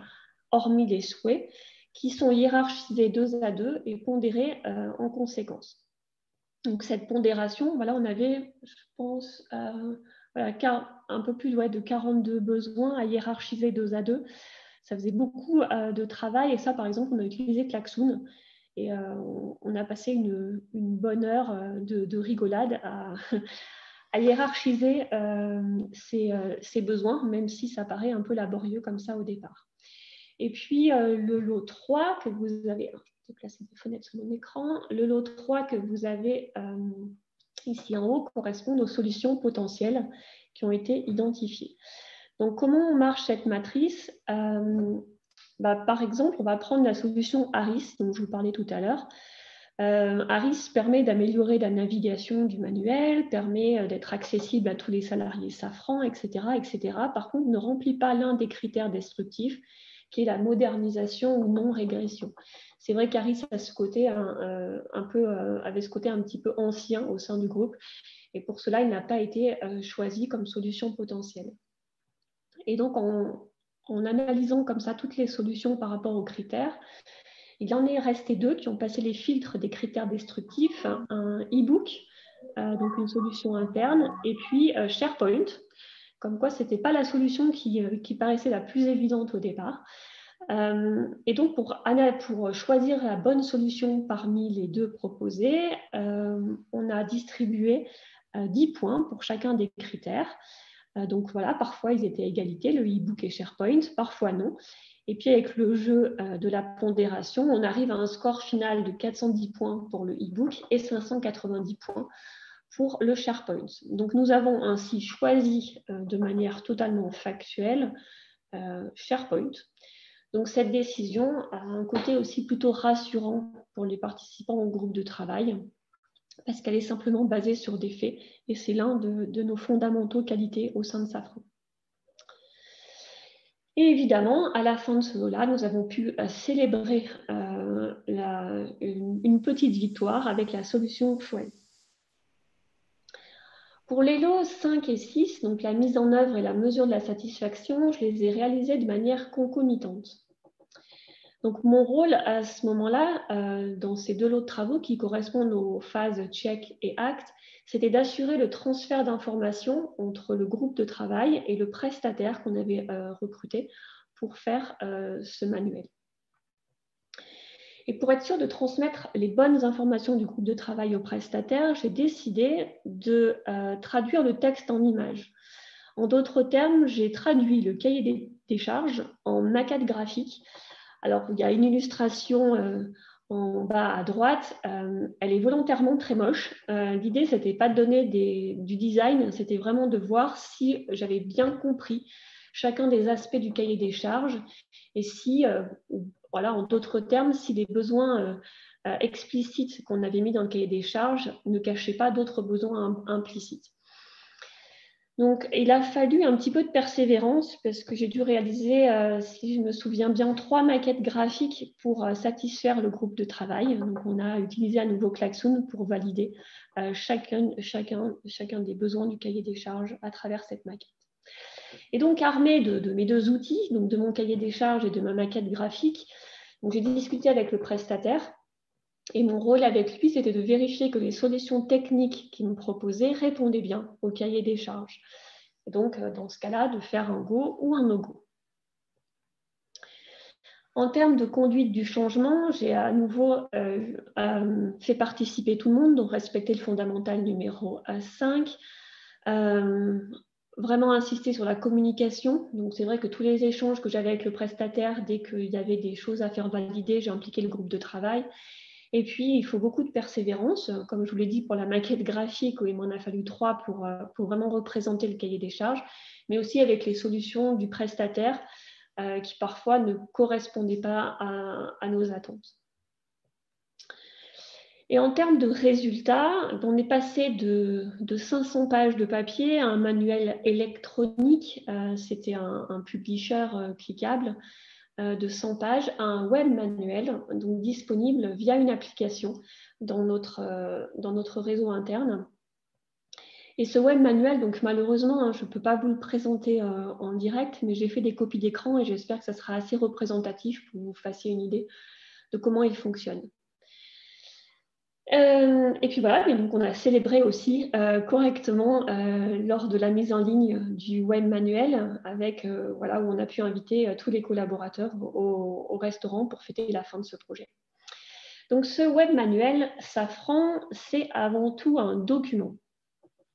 hormis les souhaits, qui sont hiérarchisés 2 à 2 et pondérés en conséquence. Donc, cette pondération, voilà, on avait, je pense, un peu plus de 42 besoins à hiérarchiser 2 à 2. Ça faisait beaucoup de travail et ça, par exemple, on a utilisé Klaxoon et on a passé une bonne heure de rigolade à hiérarchiser ces besoins, même si ça paraît un peu laborieux comme ça au départ. Et puis, le lot 3 que vous avez... Je vais déplacer des fenêtres sur mon écran. Le lot 3 que vous avez ici en haut correspond aux solutions potentielles qui ont été identifiées. Donc, comment marche cette matrice ? Par exemple, on va prendre la solution Harris, dont je vous parlais tout à l'heure. Harris permet d'améliorer la navigation du manuel, permet d'être accessible à tous les salariés Safran, etc., etc. Par contre, ne remplit pas l'un des critères destructifs, qui est la modernisation ou non-régression. C'est vrai qu'Harris a ce côté avait ce côté un petit peu ancien au sein du groupe, et pour cela, il n'a pas été choisi comme solution potentielle. Et donc, en analysant comme ça toutes les solutions par rapport aux critères, il en est resté 2 qui ont passé les filtres des critères destructifs, un e-book donc une solution interne, et puis SharePoint, comme quoi ce n'était pas la solution qui paraissait la plus évidente au départ. Et donc, pour choisir la bonne solution parmi les deux proposées, on a distribué 10 points pour chacun des critères. Donc voilà, parfois ils étaient à égalité, le e-book et SharePoint, parfois non. Et puis avec le jeu de la pondération, on arrive à un score final de 410 points pour le e-book et 590 points pour le SharePoint. Donc nous avons ainsi choisi de manière totalement factuelle SharePoint. Donc cette décision a un côté aussi plutôt rassurant pour les participants au groupe de travail, parce qu'elle est simplement basée sur des faits, et c'est l'un de nos fondamentaux qualités au sein de Safran. Et évidemment, à la fin de ce lot-là, nous avons pu célébrer une petite victoire avec la solution choisie. Pour les lots 5 et 6, donc la mise en œuvre et la mesure de la satisfaction, je les ai réalisés de manière concomitante. Donc, mon rôle à ce moment-là, dans ces deux lots de travaux qui correspondent aux phases check et acte, c'était d'assurer le transfert d'informations entre le groupe de travail et le prestataire qu'on avait recruté pour faire ce manuel. Et pour être sûr de transmettre les bonnes informations du groupe de travail au prestataire, j'ai décidé de traduire le texte en images. En d'autres termes, j'ai traduit le cahier des charges en maquette graphique. Alors, il y a une illustration en bas à droite. Elle est volontairement très moche. L'idée, ce n'était pas de donner du design, c'était vraiment de voir si j'avais bien compris chacun des aspects du cahier des charges et si, voilà, en d'autres termes, si les besoins explicites qu'on avait mis dans le cahier des charges ne cachaient pas d'autres besoins implicites. Donc, il a fallu un petit peu de persévérance parce que j'ai dû réaliser, si je me souviens bien, 3 maquettes graphiques pour satisfaire le groupe de travail. Donc, on a utilisé à nouveau Klaxoon pour valider chacun des besoins du cahier des charges à travers cette maquette. Et donc, armée de mes deux outils, donc de mon cahier des charges et de ma maquette graphique, j'ai discuté avec le prestataire. Et mon rôle avec lui, c'était de vérifier que les solutions techniques qu'il me proposait répondaient bien au cahier des charges. Et donc, dans ce cas-là, de faire un go ou un no-go. En termes de conduite du changement, j'ai à nouveau fait participer tout le monde, donc respecter le fondamental numéro 5. Vraiment insister sur la communication. Donc, c'est vrai que tous les échanges que j'avais avec le prestataire, dès qu'il y avait des choses à faire valider, j'ai impliqué le groupe de travail. Et puis, il faut beaucoup de persévérance, comme je vous l'ai dit pour la maquette graphique, où il m'en a fallu 3 pour vraiment représenter le cahier des charges, mais aussi avec les solutions du prestataire qui parfois ne correspondaient pas à nos attentes. Et en termes de résultats, on est passé de 500 pages de papier à un manuel électronique, c'était un publisher cliquable, de 100 pages à un web manuel, donc disponible via une application dans notre réseau interne. Et ce web manuel, donc malheureusement, je ne peux pas vous le présenter en direct, mais j'ai fait des copies d'écran et j'espère que ça sera assez représentatif pour que vous fassiez une idée de comment il fonctionne. Et puis voilà, et donc on a célébré aussi correctement lors de la mise en ligne du web manuel avec voilà, où on a pu inviter tous les collaborateurs au restaurant pour fêter la fin de ce projet. Donc ce web manuel Safran, c'est avant tout un document.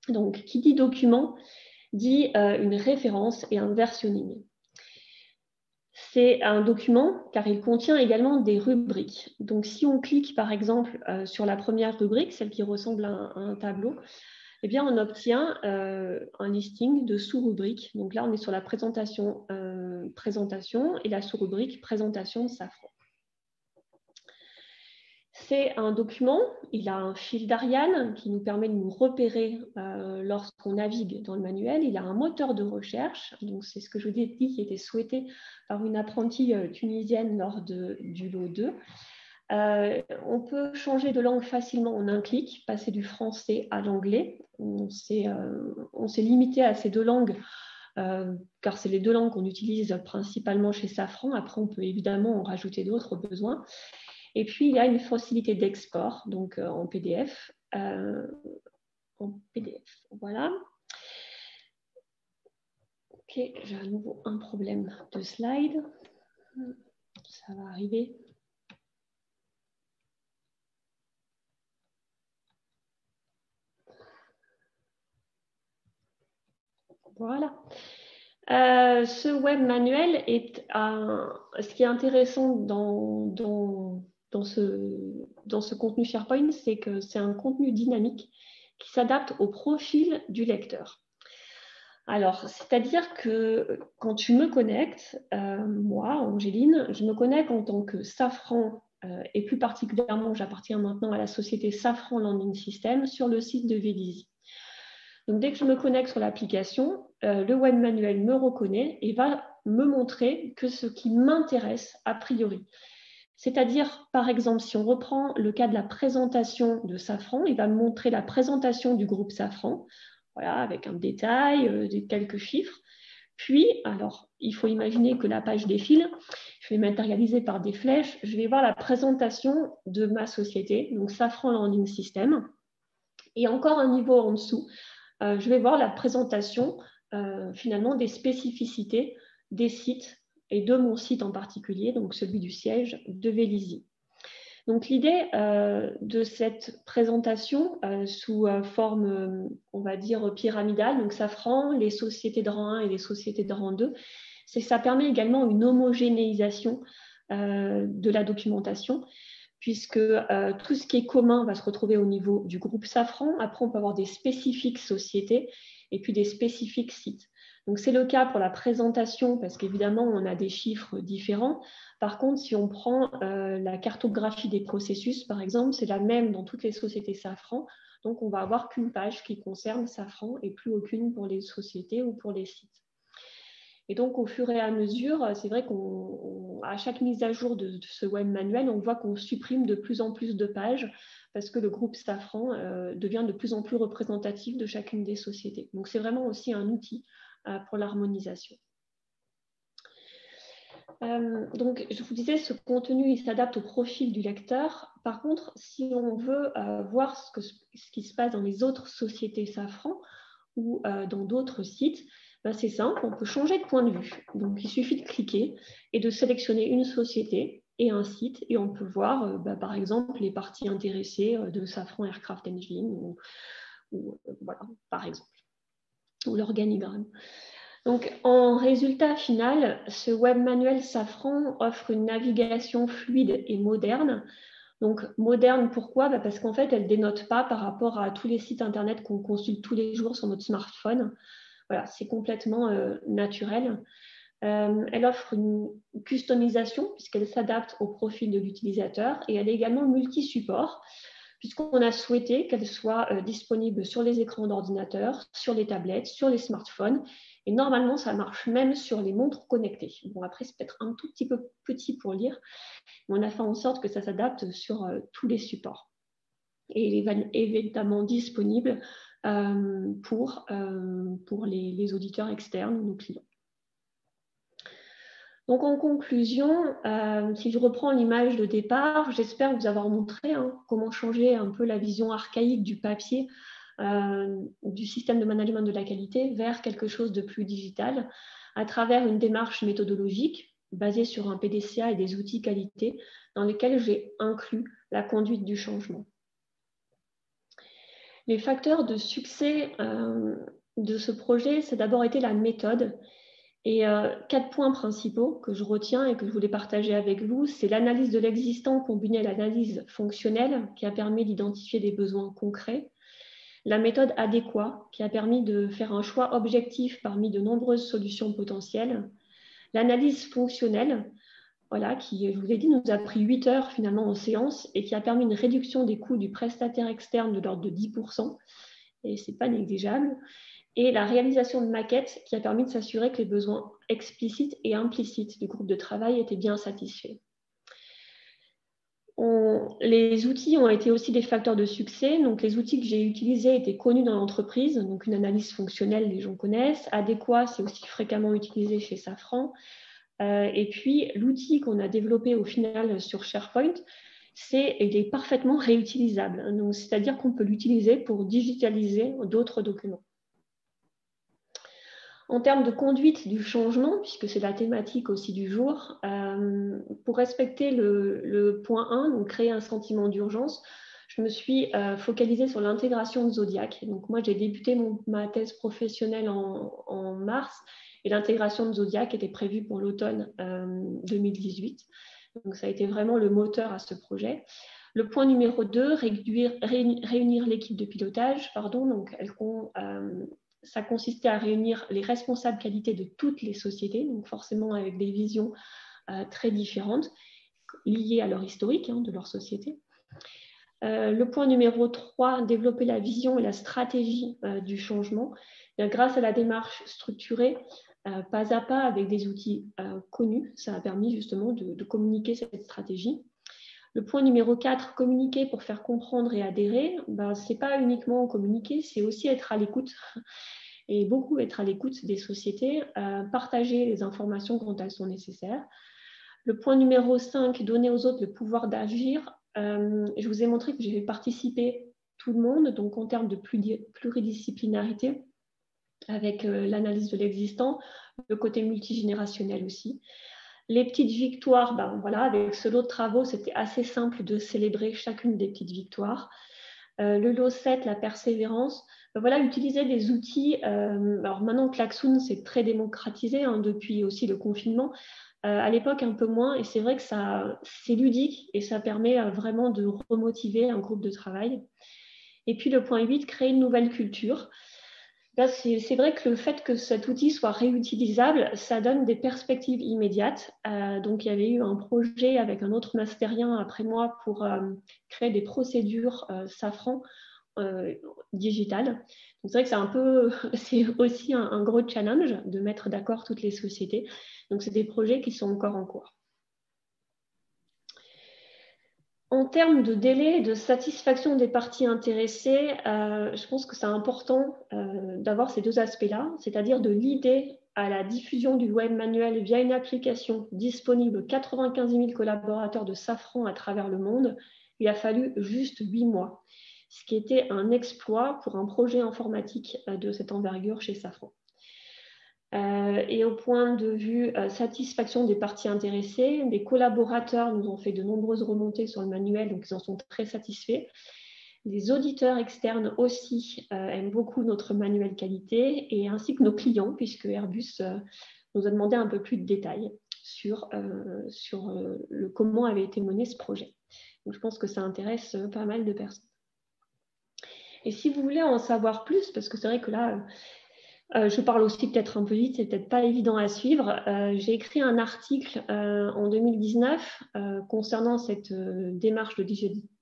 Donc qui dit document dit une référence et un versionning. C'est un document car il contient également des rubriques. Donc, si on clique par exemple sur la première rubrique, celle qui ressemble à un tableau, eh bien, on obtient un listing de sous-rubriques. Donc là, on est sur la présentation et la sous-rubrique présentation de Safran. C'est un document, il a un fil d'Ariane qui nous permet de nous repérer lorsqu'on navigue dans le manuel. Il a un moteur de recherche, donc c'est ce que je vous ai dit qui était souhaité par une apprentie tunisienne lors du lot 2. On peut changer de langue facilement en un clic, passer du français à l'anglais. On s'est limité à ces deux langues car c'est les deux langues qu'on utilise principalement chez Safran. Après, on peut évidemment en rajouter d'autres au besoin. Et puis, il y a une facilité d'export, donc en PDF. en PDF. Voilà. Ok, j'ai à nouveau un problème de slide. Ça va arriver. Voilà. Ce web manuel est ce qui est intéressant dans ce contenu SharePoint, c'est que c'est un contenu dynamique qui s'adapte au profil du lecteur. Alors, c'est-à-dire que quand tu me connectes, moi, Angéline, je me connecte en tant que Safran, et plus particulièrement, j'appartiens maintenant à la société Safran Landing System sur le site de Vélizy. Donc, dès que je me connecte sur l'application, le web manuel me reconnaît et va me montrer que ce qui m'intéresse a priori. C'est-à-dire, par exemple, si on reprend le cas de la présentation de Safran, il va me montrer la présentation du groupe Safran, voilà, avec un détail, quelques chiffres. Puis, alors, il faut imaginer que la page défile, je vais matérialiser par des flèches, je vais voir la présentation de ma société, donc Safran Landing System. Et encore un niveau en dessous, je vais voir la présentation finalement des spécificités des sites et de mon site en particulier, donc celui du siège de Vélizy. Donc l'idée de cette présentation sous forme, on va dire, pyramidale, donc Safran, les sociétés de rang 1 et les sociétés de rang 2, c'est que ça permet également une homogénéisation de la documentation, puisque tout ce qui est commun va se retrouver au niveau du groupe Safran. Après, on peut avoir des spécifiques sociétés et puis des spécifiques sites. Donc, c'est le cas pour la présentation, parce qu'évidemment, on a des chiffres différents. Par contre, si on prend la cartographie des processus, par exemple, c'est la même dans toutes les sociétés Safran. Donc, on va avoir qu'une page qui concerne Safran et plus aucune pour les sociétés ou pour les sites. Et donc, au fur et à mesure, c'est vrai qu'à chaque mise à jour de ce web manuel, on voit qu'on supprime de plus en plus de pages parce que le groupe Safran devient de plus en plus représentatif de chacune des sociétés. Donc, c'est vraiment aussi un outil pour l'harmonisation. Donc, je vous disais, ce contenu, il s'adapte au profil du lecteur. Par contre, si on veut voir ce qui se passe dans les autres sociétés Safran ou dans d'autres sites, ben, c'est simple, on peut changer de point de vue. Donc, il suffit de cliquer et de sélectionner une société et un site, et on peut voir, par exemple, les parties intéressées de Safran Aircraft Engine, voilà, par exemple, ou l'organigramme. Donc, en résultat final, ce web manuel Safran offre une navigation fluide et moderne. Donc, moderne, pourquoi ? Parce qu'en fait, elle ne dénote pas par rapport à tous les sites Internet qu'on consulte tous les jours sur notre smartphone. Voilà, c'est complètement naturel. Elle offre une customisation puisqu'elle s'adapte au profil de l'utilisateur et elle est également multi-support puisqu'on a souhaité qu'elle soit disponible sur les écrans d'ordinateur, sur les tablettes, sur les smartphones. Et normalement, ça marche même sur les montres connectées. Bon, après, c'est peut-être un tout petit peu petit pour lire, mais on a fait en sorte que ça s'adapte sur tous les supports. Et il est évidemment disponible pour les auditeurs externes, nos clients. Donc, en conclusion, si je reprends l'image de départ, j'espère vous avoir montré comment changer un peu la vision archaïque du papier, du système de management de la qualité vers quelque chose de plus digital à travers une démarche méthodologique basée sur un PDCA et des outils qualité dans lesquels j'ai inclus la conduite du changement. Les facteurs de succès de ce projet, c'est d'abord été la méthode. Et 4 points principaux que je retiens et que je voulais partager avec vous, c'est l'analyse de l'existant combinée à l'analyse fonctionnelle qui a permis d'identifier des besoins concrets, la méthode adéquate qui a permis de faire un choix objectif parmi de nombreuses solutions potentielles, l'analyse fonctionnelle, voilà, qui, je vous l'ai dit, nous a pris 8 heures finalement en séance et qui a permis une réduction des coûts du prestataire externe de l'ordre de 10%, et ce n'est pas négligeable. Et la réalisation de maquettes qui a permis de s'assurer que les besoins explicites et implicites du groupe de travail étaient bien satisfaits. Les outils ont été aussi des facteurs de succès. Donc, les outils que j'ai utilisés étaient connus dans l'entreprise. Donc, une analyse fonctionnelle, les gens connaissent. Adéquat, c'est aussi fréquemment utilisé chez Safran. Et puis, l'outil qu'on a développé au final sur SharePoint, il est parfaitement réutilisable. Donc, c'est-à-dire qu'on peut l'utiliser pour digitaliser d'autres documents. En termes de conduite du changement, puisque c'est la thématique aussi du jour, pour respecter le point 1, donc créer un sentiment d'urgence, je me suis focalisée sur l'intégration de Zodiac. Donc moi, j'ai débuté ma thèse professionnelle en mars et l'intégration de Zodiac était prévue pour l'automne 2018. Donc ça a été vraiment le moteur à ce projet. Le point numéro 2, réunir l'équipe de pilotage. Donc ça consistait à réunir les responsables qualité de toutes les sociétés, donc forcément avec des visions très différentes, liées à leur historique de leur société. Le point numéro 3, développer la vision et la stratégie du changement. Grâce à la démarche structurée, pas à pas, avec des outils connus, ça a permis justement de communiquer cette stratégie. Le point numéro 4, communiquer pour faire comprendre et adhérer. Ce n'est pas uniquement communiquer, c'est aussi être à l'écoute, et beaucoup être à l'écoute des sociétés, partager les informations quand elles sont nécessaires. Le point numéro 5, donner aux autres le pouvoir d'agir. Je vous ai montré que j'ai fait participer tout le monde, donc en termes de pluridisciplinarité, avec l'analyse de l'existant, le côté multigénérationnel aussi. Les petites victoires, avec ce lot de travaux, c'était assez simple de célébrer chacune des petites victoires. Le lot 7, la persévérance, utiliser des outils. Alors maintenant, Klaxoon, c'est très démocratisé depuis aussi le confinement. À l'époque, un peu moins, et c'est vrai que c'est ludique et ça permet vraiment de remotiver un groupe de travail. Et puis le point 8, créer une nouvelle culture. Là, c'est vrai que le fait que cet outil soit réutilisable, ça donne des perspectives immédiates. Donc, il y avait eu un projet avec un autre mastérien après moi pour créer des procédures Safran digitales. Donc, c'est vrai que c'est aussi un gros challenge de mettre d'accord toutes les sociétés. Donc, c'est des projets qui sont encore en cours. En termes de délai et de satisfaction des parties intéressées, je pense que c'est important d'avoir ces deux aspects-là, c'est-à-dire de l'idée à la diffusion du web manuel via une application disponible aux 95 000 collaborateurs de Safran à travers le monde. Il a fallu juste 8 mois, ce qui était un exploit pour un projet informatique de cette envergure chez Safran. Et au point de vue satisfaction des parties intéressées, les collaborateurs nous ont fait de nombreuses remontées sur le manuel, donc ils en sont très satisfaits. Les auditeurs externes aussi aiment beaucoup notre manuel qualité, et ainsi que nos clients, puisque Airbus nous a demandé un peu plus de détails sur comment avait été mené ce projet. Donc je pense que ça intéresse pas mal de personnes. Et si vous voulez en savoir plus, parce que c'est vrai que là, je parle aussi peut-être un peu vite, c'est peut-être pas évident à suivre. J'ai écrit un article en 2019 concernant cette démarche de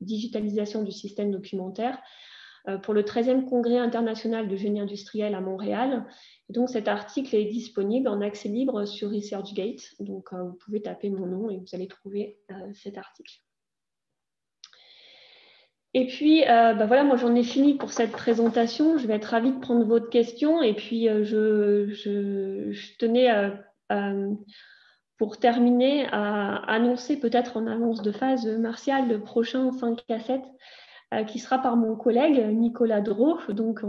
digitalisation du système documentaire pour le 13e congrès international de génie industriel à Montréal. Et donc cet article est disponible en accès libre sur ResearchGate. Donc vous pouvez taper mon nom et vous allez trouver cet article. Et puis, moi j'en ai fini pour cette présentation. Je vais être ravie de prendre votre question. Et puis, je tenais, pour terminer, à annoncer peut-être en annonce de phase, Martial, le prochain 5 à 7, qui sera par mon collègue Nicolas Drault, donc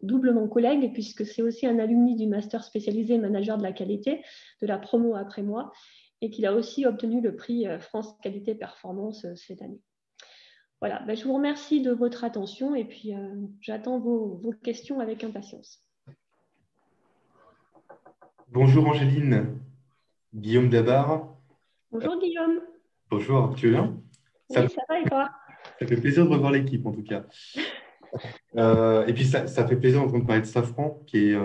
doublement collègue, puisque c'est aussi un alumni du master spécialisé manager de la qualité, de la promo après moi, et qu'il a aussi obtenu le prix France Qualité Performance cette année. Voilà, je vous remercie de votre attention et puis j'attends vos questions avec impatience. Bonjour Angéline, Guillaume Dabar. Bonjour Guillaume. Bonjour, tu vas bien? Oui, ça va et toi? Ça fait plaisir de revoir l'équipe en tout cas. Et puis ça fait plaisir d'entendre parler de Safran, qui est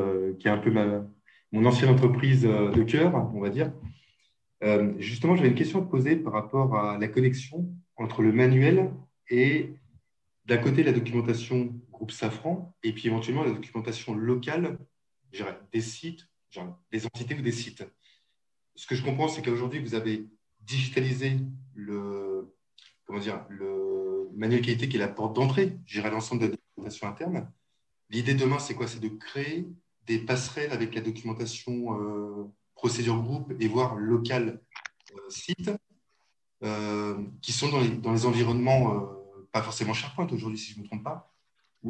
un peu mon ancienne entreprise de cœur, on va dire. Justement, j'avais une question à te poser par rapport à la connexion entre le manuel et d'un côté la documentation groupe Safran et puis éventuellement la documentation locale, je dirais, des sites, des entités ou des sites. Ce que je comprends, c'est qu'aujourd'hui, vous avez digitalisé le manuel qualité qui est la porte d'entrée, je dirais, l'ensemble de la documentation interne. L'idée demain, c'est quoi? C'est de créer des passerelles avec la documentation procédure groupe et voire local site. qui sont dans les environnements, pas forcément SharePoint aujourd'hui, si je ne me trompe pas.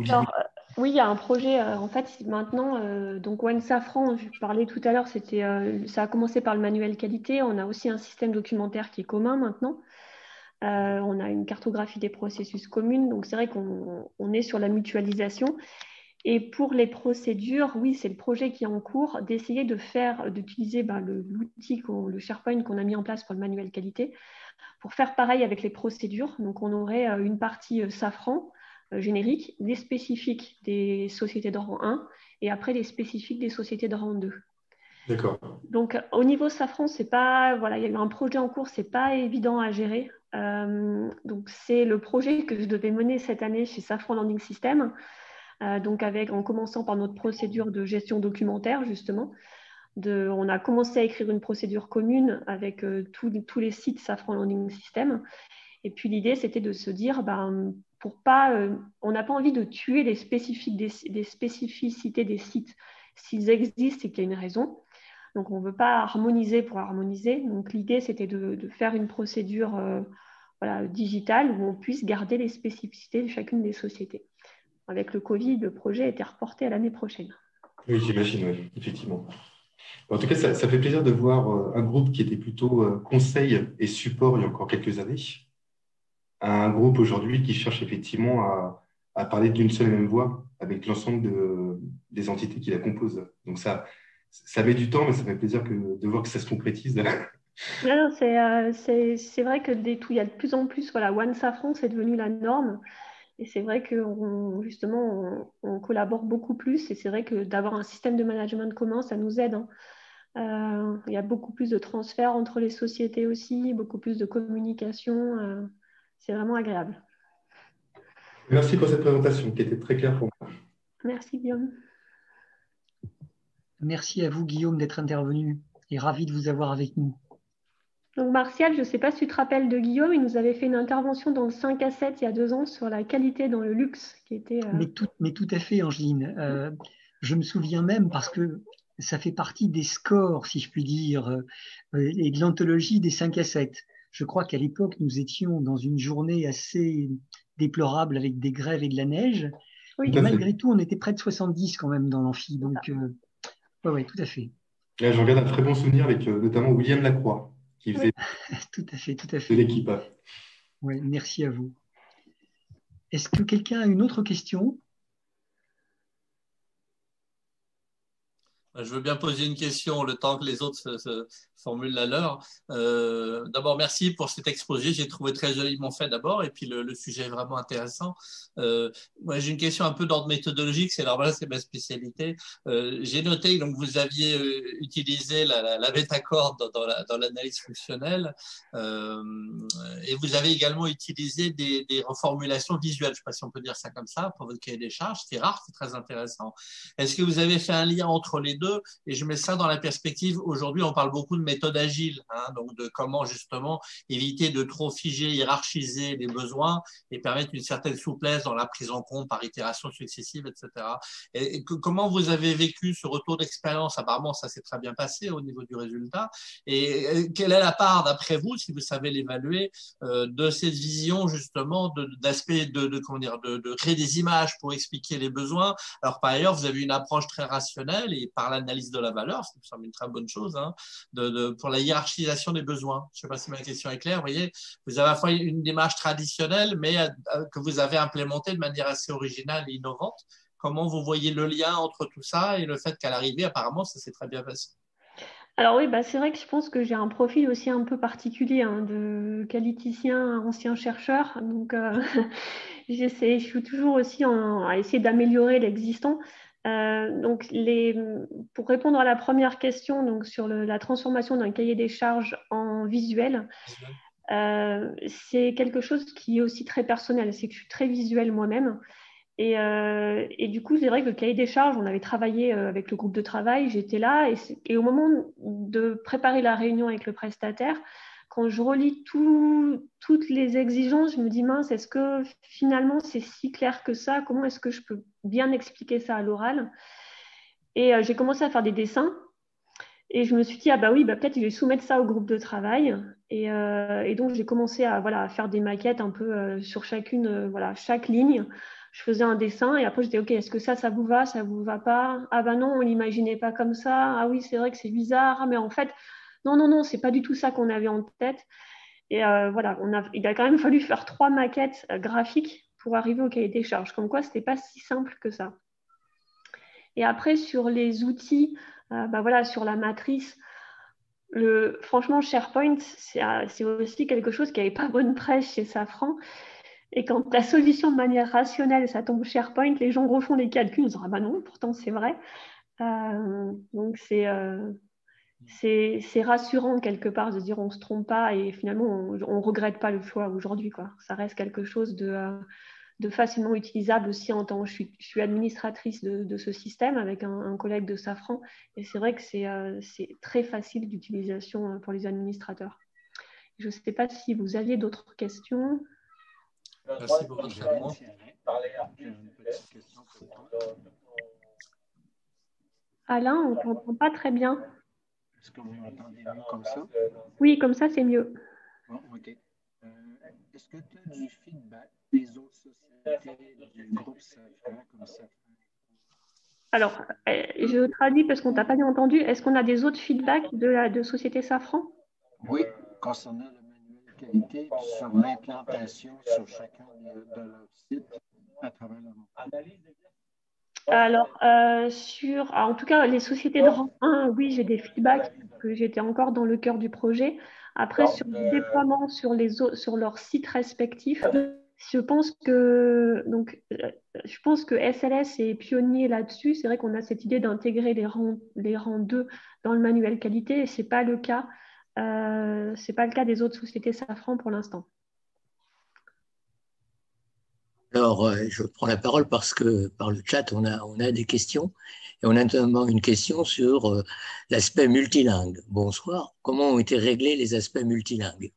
Alors, oui, il y a un projet, en fait, maintenant, donc One Safran, je parlais tout à l'heure, ça a commencé par le manuel qualité. On a aussi un système documentaire qui est commun maintenant. On a une cartographie des processus communes, donc c'est vrai qu'on est sur la mutualisation. Et pour les procédures, oui, c'est le projet qui est en cours d'essayer d'utiliser l'outil, le SharePoint qu'on a mis en place pour le manuel qualité, pour faire pareil avec les procédures. Donc, on aurait une partie Safran générique, des spécifiques des sociétés de rang 1 et après les spécifiques des sociétés de rang 2. D'accord. Donc, au niveau Safran, il y a eu un projet en cours, c'est pas évident à gérer. Donc, c'est le projet que je devais mener cette année chez Safran Landing System. Donc, en commençant par notre procédure de gestion documentaire, justement. On a commencé à écrire une procédure commune avec tous les sites Safran Landing System. Et puis, l'idée, c'était de se dire, on n'a pas envie de tuer les spécificités des sites. S'ils existent, c'est qu'il y a une raison. Donc, on ne veut pas harmoniser pour harmoniser. Donc, l'idée, c'était de faire une procédure digitale où on puisse garder les spécificités de chacune des sociétés. Avec le Covid, le projet a été reporté à l'année prochaine. Oui, j'imagine, oui, effectivement. En tout cas, ça fait plaisir de voir un groupe qui était plutôt conseil et support il y a encore quelques années, à un groupe aujourd'hui qui cherche effectivement à parler d'une seule et même voix avec l'ensemble des entités qui la composent. Donc ça met du temps, mais ça fait plaisir de voir que ça se concrétise. Non, c'est vrai que il y a de plus en plus, One Safran, c'est devenu la norme. Et c'est vrai qu'on collabore beaucoup plus. Et c'est vrai que d'avoir un système de management commun, ça nous aide. Il y a beaucoup plus de transferts entre les sociétés aussi, beaucoup plus de communication. C'est vraiment agréable. Merci pour cette présentation qui était très claire pour moi. Merci Guillaume. Merci à vous Guillaume d'être intervenu et ravi de vous avoir avec nous. Donc Martial, je ne sais pas si tu te rappelles de Guillaume, il nous avait fait une intervention dans le 5 à 7 il y a 2 ans sur la qualité dans le luxe. Mais tout à fait, Angeline. Je me souviens même parce que ça fait partie des scores, si je puis dire, et de l'anthologie des 5 à 7. Je crois qu'à l'époque, nous étions dans une journée assez déplorable avec des grèves et de la neige. Oui. Et malgré tout, on était près de 70 quand même dans l'amphi. Donc, oui, tout à fait. Là, j'en garde un très bon souvenir avec notamment William Lacroix, qui faisait tout à fait. de l'équipe. Oui, merci à vous. Est-ce que quelqu'un a une autre question ? Je veux bien poser une question le temps que les autres se formulent la leur. D'abord, merci pour cet exposé. J'ai trouvé très joliment fait d'abord, et puis le sujet est vraiment intéressant. Moi, j'ai une question un peu d'ordre méthodologique. C'est normal, c'est ma spécialité. J'ai noté donc vous aviez utilisé la métacorde dans l'analyse fonctionnelle, et vous avez également utilisé des reformulations visuelles. Je ne sais pas si on peut dire ça comme ça pour votre cahier des charges. C'est rare, c'est très intéressant. Est-ce que vous avez fait un lien entre les deux? Et je mets ça dans la perspective, aujourd'hui on parle beaucoup de méthode agile, donc de comment justement éviter de trop figer, hiérarchiser les besoins et permettre une certaine souplesse dans la prise en compte par itération successive, etc. Et comment vous avez vécu ce retour d'expérience? Apparemment ça s'est très bien passé au niveau du résultat, et quelle est la part d'après vous, si vous savez l'évaluer, de cette vision justement d'aspect de créer des images pour expliquer les besoins? Alors par ailleurs vous avez une approche très rationnelle et par l'analyse de la valeur, ça me semble une très bonne chose, pour la hiérarchisation des besoins. Je ne sais pas si ma question est claire. Vous voyez, vous avez à la fois une démarche traditionnelle, mais que vous avez implémentée de manière assez originale et innovante. Comment vous voyez le lien entre tout ça et le fait qu'à l'arrivée, apparemment, ça s'est très bien passé? Alors oui, c'est vrai que je pense que j'ai un profil aussi un peu particulier de qualiticien, ancien chercheur. Donc, je suis toujours aussi à essayer d'améliorer l'existant. Donc, pour répondre à la première question, donc sur la transformation d'un cahier des charges en visuel, c'est quelque chose qui est aussi très personnel. C'est que je suis très visuelle moi-même. Et du coup, c'est vrai que le cahier des charges, on avait travaillé avec le groupe de travail, j'étais là, et au moment de préparer la réunion avec le prestataire, quand je relis toutes les exigences, je me dis, mince, est-ce que finalement c'est si clair que ça? Comment est-ce que je peux bien expliquer ça à l'oral? Et j'ai commencé à faire des dessins. Et je me suis dit, ah bah oui, bah peut-être je vais soumettre ça au groupe de travail. Et donc, j'ai commencé à faire des maquettes un peu sur chaque ligne. Je faisais un dessin et après, je disais, OK, est-ce que ça vous va? Ça vous va pas? Ah bah non, on l'imaginait pas comme ça. Ah oui, c'est vrai que c'est bizarre. Ah, mais en fait, non, c'est pas du tout ça qu'on avait en tête. Et voilà, il a quand même fallu faire 3 maquettes graphiques pour arriver au cahier des charges. Comme quoi, c'était pas si simple que ça. Et après, sur les outils, sur la matrice, franchement, SharePoint, c'est aussi quelque chose qui n'avait pas bonne presse chez Safran. Et quand la solution de manière rationnelle, ça tombe SharePoint, les gens refont les calculs, ils disent, ah bah non, pourtant c'est vrai. Donc c'est rassurant quelque part de se dire on ne se trompe pas et finalement on ne regrette pas le choix aujourd'hui, quoi. Ça reste quelque chose de facilement utilisable aussi en tant que je suis administratrice de ce système avec un collègue de Safran et c'est vrai que c'est très facile d'utilisation pour les administrateurs. Je ne sais pas si vous aviez d'autres questions. Merci beaucoup. Alain, on ne t'entend pas très bien. Est-ce que vous m'entendez mieux comme ça? Oui, comme ça, c'est mieux. Bon, OK. Est-ce que tu as du feedback des autres sociétés du groupe Safran comme ça? Alors, je traduis parce qu'on ne t'a pas bien entendu. Est-ce qu'on a des autres feedbacks de société Safran? Oui, concernant le manuel de qualité sur l'implantation sur chacun de leurs sites à travers le monde. Alors, en tout cas, les sociétés de rang 1, oui, j'ai des feedbacks, que j'étais encore dans le cœur du projet. Après, sur le déploiement sur leurs sites respectifs, je pense que SLS est pionnier là-dessus. C'est vrai qu'on a cette idée d'intégrer les rangs 2 dans le manuel qualité, et ce n'est pas le cas. C'est pas le cas des autres sociétés Safran pour l'instant. Alors, je prends la parole parce que par le chat, on a des questions. Et on a notamment une question sur l'aspect multilingue. Bonsoir. Comment ont été réglés les aspects multilingues?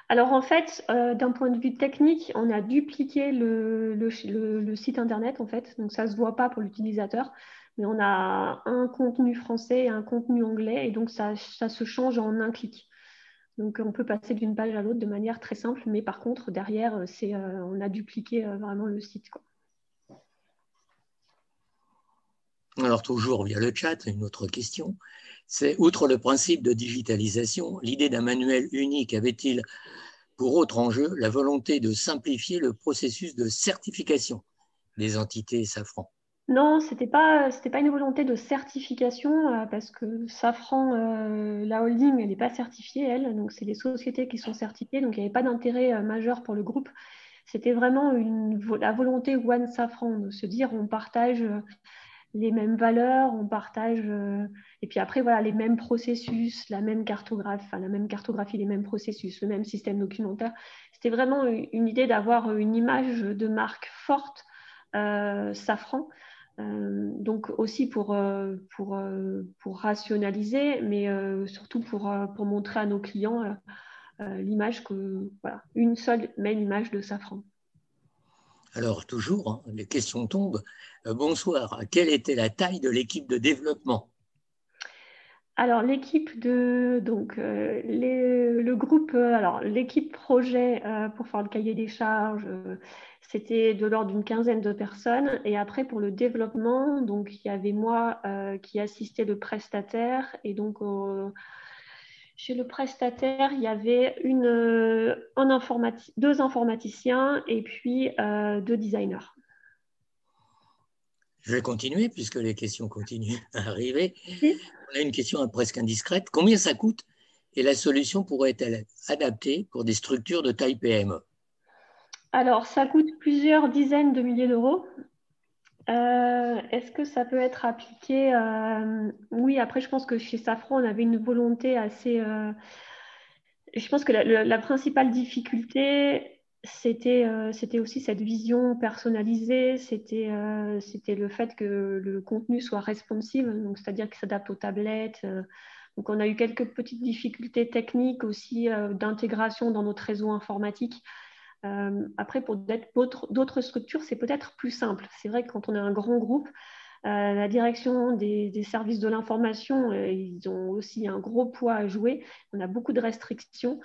Alors, en fait, d'un point de vue technique, on a dupliqué le site Internet, en fait. Donc, ça ne se voit pas pour l'utilisateur. Mais on a un contenu français et un contenu anglais. Et donc, ça se change en un clic. Donc, on peut passer d'une page à l'autre de manière très simple, mais par contre, derrière, on a dupliqué vraiment le site, quoi. Alors, toujours via le chat, une autre question. C'est, outre le principe de digitalisation, l'idée d'un manuel unique avait-il pour autre enjeu la volonté de simplifier le processus de certification des entités Safran? Non, c'était pas une volonté de certification parce que Safran, la holding, elle n'est pas certifiée, elle. Donc, c'est les sociétés qui sont certifiées. Donc, il n'y avait pas d'intérêt majeur pour le groupe. C'était vraiment la volonté One Safran de se dire on partage les mêmes valeurs, on partage et puis après voilà les mêmes processus, la même cartographie, les mêmes processus, le même système documentaire. C'était vraiment une idée d'avoir une image de marque forte Safran. Donc aussi pour rationaliser, mais surtout pour montrer à nos clients l'image une seule même image de Safran. Alors toujours, les questions tombent. Bonsoir. Quelle était la taille de l'équipe de développement? Alors l'équipe le groupe, l'équipe projet pour faire le cahier des charges, c'était de l'ordre d'une quinzaine de personnes. Et après pour le développement, donc il y avait moi qui assistais le prestataire. Et donc chez le prestataire, il y avait deux informaticiens et puis 2 designers. Je vais continuer puisque les questions continuent à arriver. Oui. On a une question presque indiscrète. Combien ça coûte et la solution pourrait-elle être adaptée pour des structures de taille PME? Alors, ça coûte plusieurs dizaines de milliers d'euros. Est-ce que ça peut être appliqué? Oui, après, je pense que chez Safran, on avait une volonté assez... Je pense que la principale difficulté, c'était aussi cette vision personnalisée, c'était le fait que le contenu soit responsive, donc c'est-à-dire qu'il s'adapte aux tablettes. Donc, on a eu quelques petites difficultés techniques aussi d'intégration dans notre réseau informatique. Après, pour d'autres structures, c'est peut-être plus simple. C'est vrai que quand on est un grand groupe, La direction des services de l'information, ils ont aussi un gros poids à jouer. On a beaucoup de restrictions.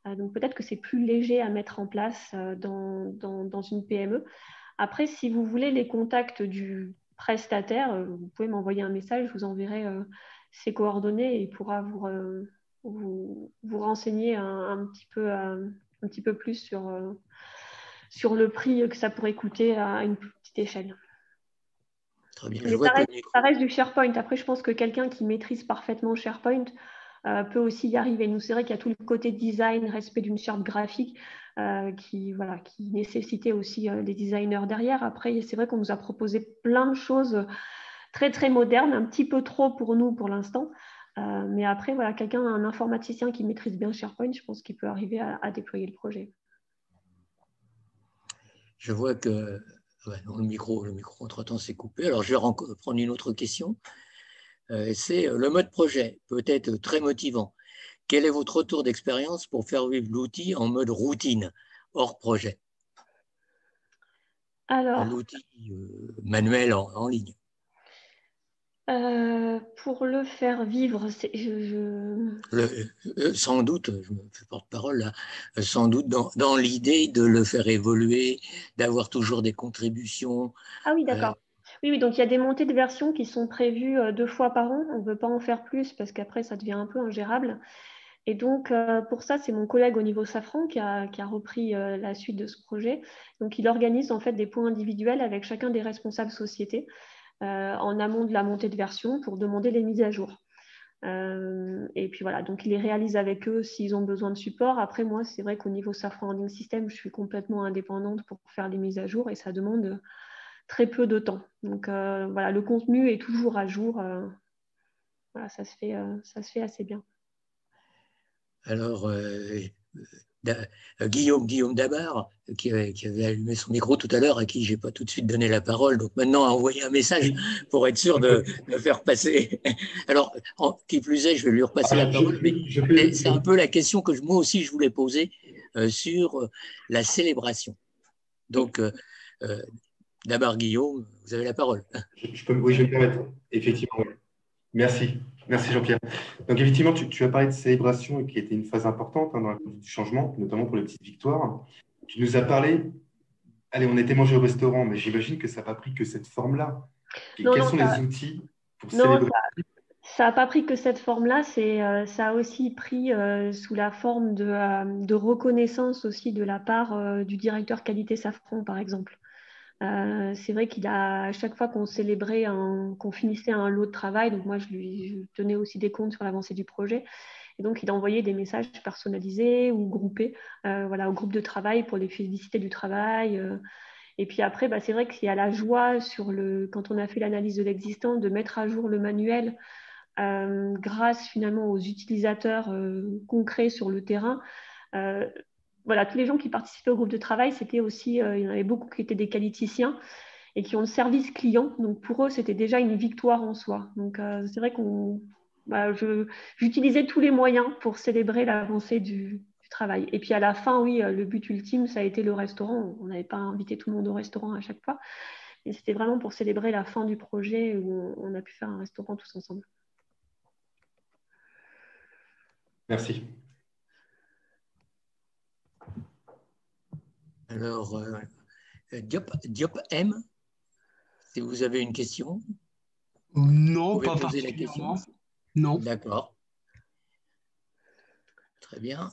Donc peut-être que c'est plus léger à mettre en place dans une PME. Après, si vous voulez les contacts du prestataire, vous pouvez m'envoyer un message, je vous enverrai ses coordonnées et il pourra vous renseigner un petit peu plus sur le prix que ça pourrait coûter à une plus petite échelle. Très bien. Mais ça reste du SharePoint. Après, je pense que quelqu'un qui maîtrise parfaitement SharePoint peut aussi y arriver. Nous, c'est vrai qu'il y a tout le côté design, respect d'une charte graphique qui nécessitait aussi des designers derrière. Après, c'est vrai qu'on nous a proposé plein de choses très, très modernes, un petit peu trop pour nous pour l'instant. Mais après, voilà, un informaticien qui maîtrise bien SharePoint, je pense qu'il peut arriver à déployer le projet. Je vois que le micro, entre-temps, s'est coupé. Alors, je vais prendre une autre question. C'est le mode projet peut être très motivant. Quel est votre retour d'expérience pour faire vivre l'outil en mode routine, hors projet? Alors, l'outil manuel en ligne. Pour le faire vivre, sans doute, je me fais porte-parole là, sans doute dans l'idée de le faire évoluer, d'avoir toujours des contributions. Ah oui, d'accord. Oui, donc il y a des montées de versions qui sont prévues 2 fois par an. On ne veut pas en faire plus parce qu'après, ça devient un peu ingérable. Et donc, pour ça, c'est mon collègue au niveau Safran qui a repris la suite de ce projet. Donc, il organise en fait des points individuels avec chacun des responsables sociétés en amont de la montée de version pour demander les mises à jour. Et puis voilà, donc il les réalise avec eux s'ils ont besoin de support. Après, moi, c'est vrai qu'au niveau Safran Handling System, je suis complètement indépendante pour faire les mises à jour et ça demande très peu de temps. Donc voilà, le contenu est toujours à jour. Voilà, ça se fait assez bien. Alors, Guillaume Dabar, qui avait allumé son micro tout à l'heure, à qui je n'ai pas tout de suite donné la parole, donc maintenant a envoyé un message pour être sûr de faire passer. Alors, qui plus est, je vais lui repasser la parole, mais c'est un peu la question que moi aussi je voulais poser sur la célébration. Donc, Dabar Guillaume, vous avez la parole. Oui, je vais me permettre, effectivement. Merci Jean-Pierre. Donc effectivement, tu as parlé de célébration qui était une phase importante dans la conduite du changement, notamment pour les petites victoires. Tu nous as parlé, allez, on était manger au restaurant, mais j'imagine que ça n'a pas pris que cette forme-là. Quels sont les outils pour célébrer? Ça n'a pas pris que cette forme-là, ça a aussi pris sous la forme de reconnaissance aussi de la part du directeur qualité Safran, par exemple. C'est vrai à chaque fois qu'on célébrait, qu'on finissait un lot de travail, donc moi je tenais aussi des comptes sur l'avancée du projet, et donc il envoyait des messages personnalisés ou groupés au groupe de travail pour les féliciter du travail. Et puis après, c'est vrai qu'il y a la joie quand on a fait l'analyse de l'existant, de mettre à jour le manuel grâce finalement aux utilisateurs concrets sur le terrain. Voilà, tous les gens qui participaient au groupe de travail, c'était aussi, il y en avait beaucoup qui étaient des qualiticiens et qui ont le service client. Donc pour eux, c'était déjà une victoire en soi. Donc c'est vrai j'utilisais tous les moyens pour célébrer l'avancée du travail. Et puis à la fin, oui, le but ultime, ça a été le restaurant. On n'avait pas invité tout le monde au restaurant à chaque fois. Et c'était vraiment pour célébrer la fin du projet où on a pu faire un restaurant tous ensemble. Merci. Alors, Diop M, si vous avez une question. Non, vous pas poser la question. Non. D'accord. Très bien.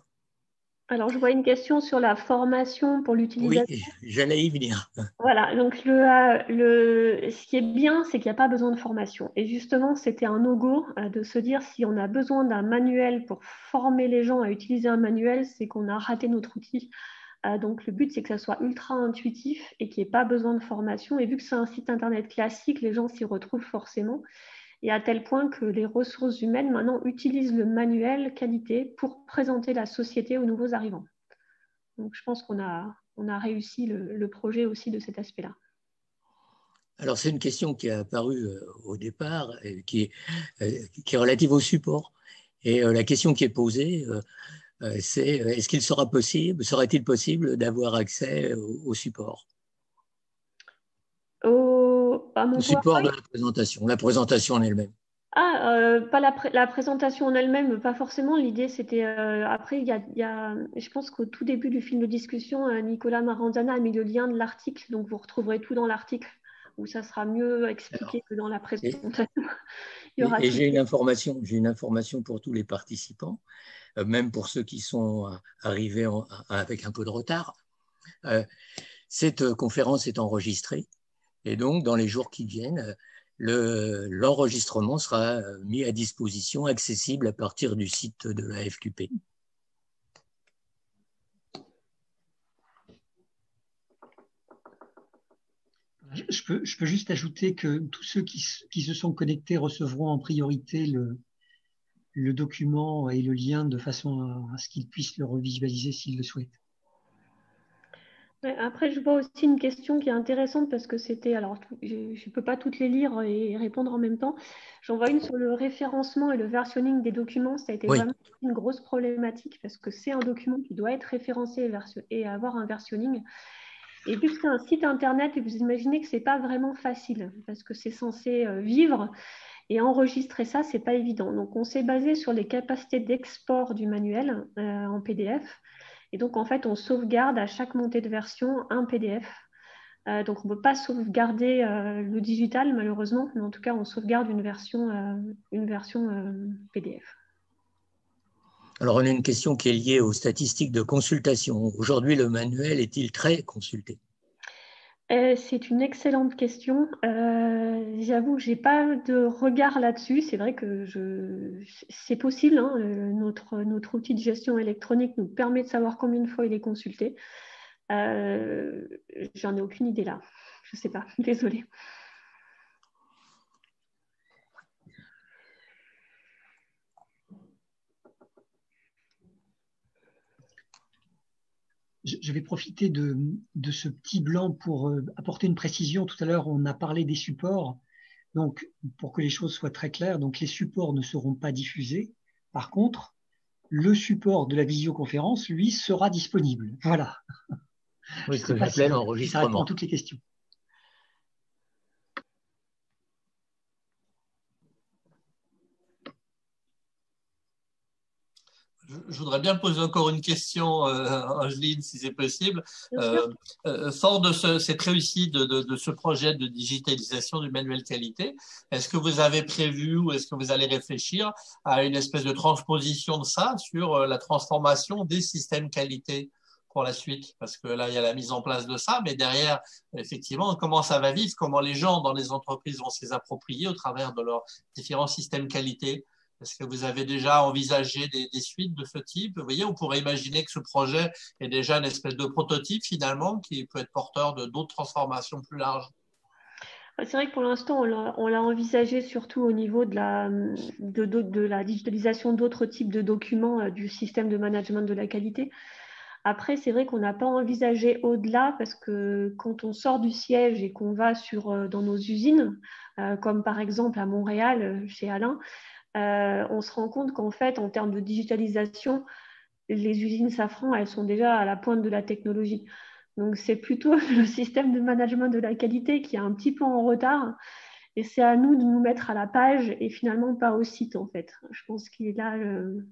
Alors, je vois une question sur la formation pour l'utilisation. Oui, j'allais y venir. Voilà, donc ce qui est bien, c'est qu'il n'y a pas besoin de formation. Et justement, c'était un no-go de se dire si on a besoin d'un manuel pour former les gens à utiliser un manuel, c'est qu'on a raté notre outil. Donc, le but, c'est que ça soit ultra intuitif et qu'il n'y ait pas besoin de formation. Et vu que c'est un site internet classique, les gens s'y retrouvent forcément. Et à tel point que les ressources humaines, maintenant, utilisent le manuel qualité pour présenter la société aux nouveaux arrivants. Donc, je pense qu'on a réussi le projet aussi de cet aspect-là. Alors, c'est une question qui est apparue au départ, qui est relative au support. Et la question qui est posée, c'est est-ce qu'il serait-il possible d'avoir accès au support? Pas mon Le support de PowerPoint. la présentation en elle-même. Pas la présentation en elle-même, pas forcément. L'idée, c'était après, je pense qu'au tout début du film de discussion, Nicolas Maranzana a mis le lien de l'article, donc vous retrouverez tout dans l'article, où ça sera mieux expliqué que dans la présentation. Et j'ai une information pour tous les participants, même pour ceux qui sont arrivés avec un peu de retard. Cette conférence est enregistrée et donc dans les jours qui viennent, l'enregistrement sera mis à disposition, accessible à partir du site de la FQP. Je peux juste ajouter que tous ceux qui se sont connectés recevront en priorité le document et le lien de façon à ce qu'ils puissent le revisualiser s'ils le souhaitent. Après, je vois aussi une question qui est intéressante parce que c'était, alors je ne peux pas toutes les lire et répondre en même temps. J'en vois une sur le référencement et le versionning des documents. Ça a été vraiment une grosse problématique parce que c'est un document qui doit être référencé et avoir un versionning. Et vu que c'est un site internet, et vous imaginez que ce n'est pas vraiment facile parce que c'est censé vivre et enregistrer ça, ce n'est pas évident. Donc, on s'est basé sur les capacités d'export du manuel en PDF. Et donc, en fait, on sauvegarde à chaque montée de version un PDF. Donc, on ne peut pas sauvegarder le digital, malheureusement, mais en tout cas, on sauvegarde une version PDF. Alors, on a une question qui est liée aux statistiques de consultation. Aujourd'hui, le manuel est-il très consulté? C'est une excellente question. J'avoue que je n'ai pas de regard là-dessus. C'est vrai que c'est possible. Hein. Notre outil de gestion électronique nous permet de savoir combien de fois il est consulté. J'en ai aucune idée là. Je ne sais pas. Désolée. Je vais profiter de ce petit blanc pour apporter une précision. Tout à l'heure, on a parlé des supports. Donc, pour que les choses soient très claires, donc les supports ne seront pas diffusés. Par contre, le support de la visioconférence, lui, sera disponible. Voilà. Oui, ce que j'appelais l'enregistrement. Ça répond à toutes les questions. Je voudrais bien poser encore une question, Angeline, si c'est possible. Fort de cette réussite de ce projet de digitalisation du manuel qualité, est-ce que vous avez prévu ou est-ce que vous allez réfléchir à une espèce de transposition de ça sur la transformation des systèmes qualité pour la suite? Parce que là, il y a la mise en place de ça, mais derrière, effectivement, comment ça va vivre, comment les gens dans les entreprises vont s'y approprier au travers de leurs différents systèmes qualité? Est-ce que vous avez déjà envisagé des suites de ce type? Vous voyez, on pourrait imaginer que ce projet est déjà une espèce de prototype finalement qui peut être porteur de d'autres transformations plus larges. C'est vrai que pour l'instant, on l'a envisagé surtout au niveau de la digitalisation d'autres types de documents du système de management de la qualité. Après, c'est vrai qu'on n'a pas envisagé au-delà parce que quand on sort du siège et qu'on va dans nos usines, comme par exemple à Montréal, chez Alain, on se rend compte qu'en fait, en termes de digitalisation, les usines Safran, elles sont déjà à la pointe de la technologie. Donc, c'est plutôt le système de management de la qualité qui est un petit peu en retard. Et c'est à nous de nous mettre à la page et finalement pas au site, en fait. Je pense qu'il est là.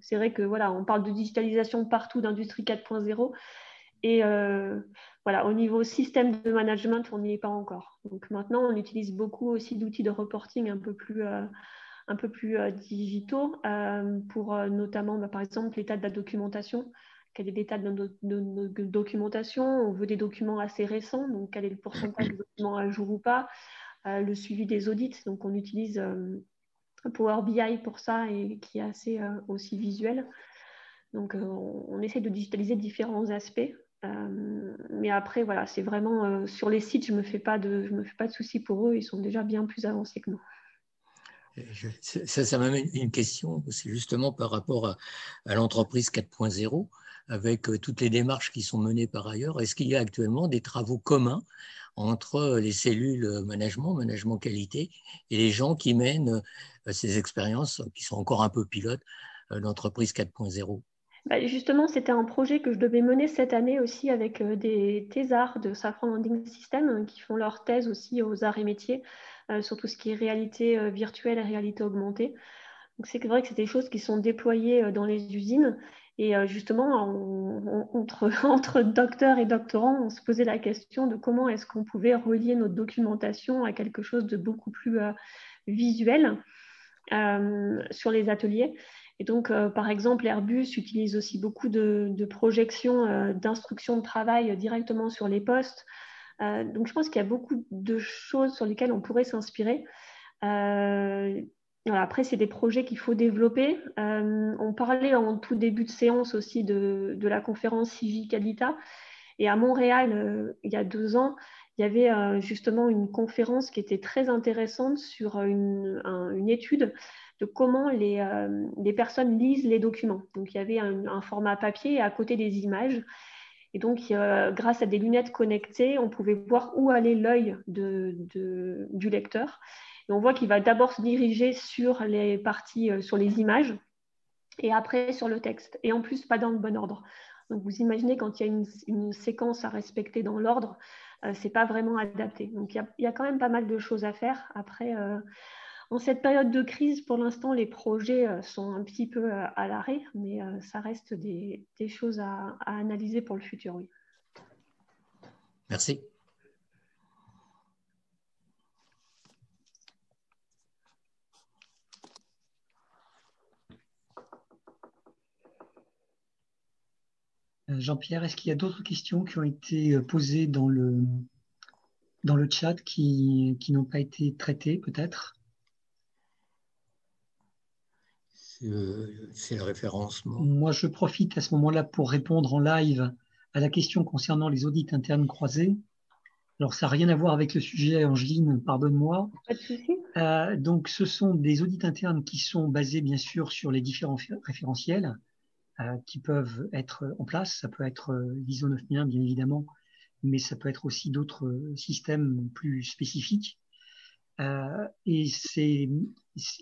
C'est vrai que voilà, on parle de digitalisation partout, d'industrie 4.0. Et voilà, au niveau système de management, on n'y est pas encore. Donc maintenant, on utilise beaucoup aussi d'outils de reporting un peu plus digitaux pour notamment, par exemple, l'état de la documentation. Quel est l'état de nos documentations? On veut des documents assez récents, donc quel est le pourcentage de documents à jour ou pas? Le suivi des audits, donc on utilise Power BI pour ça et qui est assez aussi visuel. Donc on essaie de digitaliser différents aspects. Mais après, voilà, c'est vraiment sur les sites, je me fais pas de soucis pour eux, ils sont déjà bien plus avancés que nous. Ça m'amène une question, c'est justement par rapport à l'entreprise 4.0, avec toutes les démarches qui sont menées par ailleurs. Est-ce qu'il y a actuellement des travaux communs entre les cellules management qualité, et les gens qui mènent ces expériences, qui sont encore un peu pilotes, d'entreprise 4.0? Justement, c'était un projet que je devais mener cette année aussi avec des thésards de Safran Landing System qui font leur thèse aussi aux arts et métiers sur tout ce qui est réalité virtuelle et réalité augmentée. Donc, c'est vrai que c'est des choses qui sont déployées dans les usines. Et justement, entre docteurs et doctorants, on se posait la question de comment est-ce qu'on pouvait relier notre documentation à quelque chose de beaucoup plus visuel sur les ateliers. Et donc, par exemple, Airbus utilise aussi beaucoup de projections d'instructions de travail directement sur les postes. Donc, je pense qu'il y a beaucoup de choses sur lesquelles on pourrait s'inspirer. Voilà, après, c'est des projets qu'il faut développer. On parlait en tout début de séance aussi de la conférence Civic Habitat. Et à Montréal, il y a 2 ans, il y avait justement une conférence qui était très intéressante sur une étude de comment les personnes lisent les documents. Donc, il y avait un format papier et à côté des images. Et donc, grâce à des lunettes connectées, on pouvait voir où allait l'œil du lecteur. Et on voit qu'il va d'abord se diriger sur les parties, sur les images, et après sur le texte. Et en plus, pas dans le bon ordre. Donc, vous imaginez quand il y a une séquence à respecter dans l'ordre, ce n'est pas vraiment adapté. Donc, il y a quand même pas mal de choses à faire. Après, en cette période de crise, pour l'instant, les projets sont un petit peu à l'arrêt, mais ça reste des choses à analyser pour le futur, oui. Merci. Jean-Pierre, est-ce qu'il y a d'autres questions qui ont été posées dans le chat qui n'ont pas été traitées, peut-être? C'est le référencement. Moi, je profite à ce moment-là pour répondre en live à la question concernant les audits internes croisés. Alors, ça n'a rien à voir avec le sujet, Angeline, pardonne-moi. Pas de souci. Donc, ce sont des audits internes qui sont basés, bien sûr, sur les différents référentiels qui peuvent être en place. Ça peut être l'ISO 9001, bien évidemment, mais ça peut être aussi d'autres systèmes plus spécifiques. Et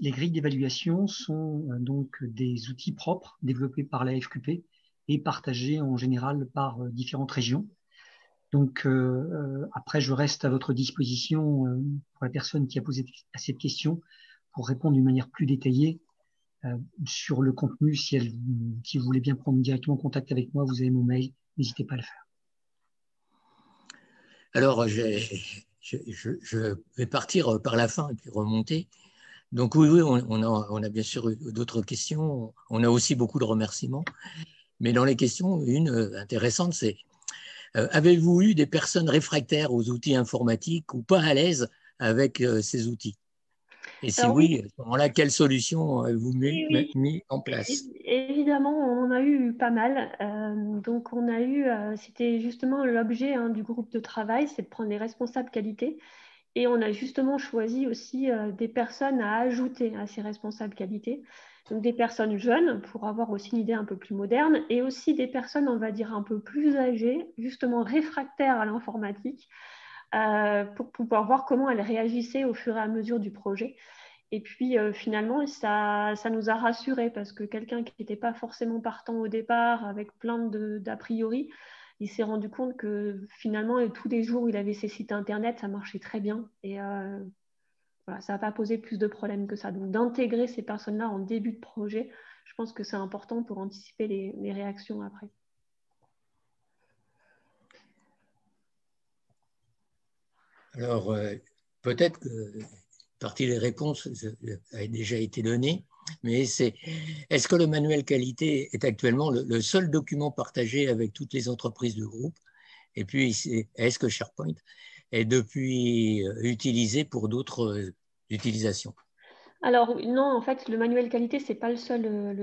les grilles d'évaluation sont donc des outils propres développés par la FQP et partagés en général par différentes régions. Donc après, je reste à votre disposition pour la personne qui a posé cette question pour répondre d'une manière plus détaillée sur le contenu. Si vous voulez bien prendre directement contact avec moi, vous avez mon mail, n'hésitez pas à le faire. Alors, je vais partir par la fin et puis remonter. Donc oui, on a bien sûr eu d'autres questions. On a aussi beaucoup de remerciements. Mais dans les questions, une intéressante, c'est avez-vous eu des personnes réfractaires aux outils informatiques ou pas à l'aise avec ces outils? Et si oui, à ce moment-là, quelle solution avez-vous mis en place? Évidemment, on en a eu pas mal. Donc, on a eu, c'était justement l'objet du groupe de travail, c'est de prendre les responsables qualité. Et on a justement choisi aussi des personnes à ajouter à ces responsables qualité. Donc, des personnes jeunes pour avoir aussi une idée un peu plus moderne et aussi des personnes, on va dire, un peu plus âgées, justement réfractaires à l'informatique, pour pouvoir voir comment elles réagissaient au fur et à mesure du projet. Et puis finalement, ça nous a rassurés parce que quelqu'un qui n'était pas forcément partant au départ, avec plein d'a priori, il s'est rendu compte que finalement, tous les jours où il avait ses sites internet, ça marchait très bien. Et voilà, ça n'a pas posé plus de problèmes que ça. Donc d'intégrer ces personnes-là en début de projet, je pense que c'est important pour anticiper les réactions après. Alors, peut-être que partie des réponses a déjà été donnée, mais est-ce que le manuel qualité est actuellement le seul document partagé avec toutes les entreprises du groupe? Et puis, est-ce que SharePoint est depuis utilisé pour d'autres utilisations? Alors non, en fait, le manuel qualité, ce n'est pas le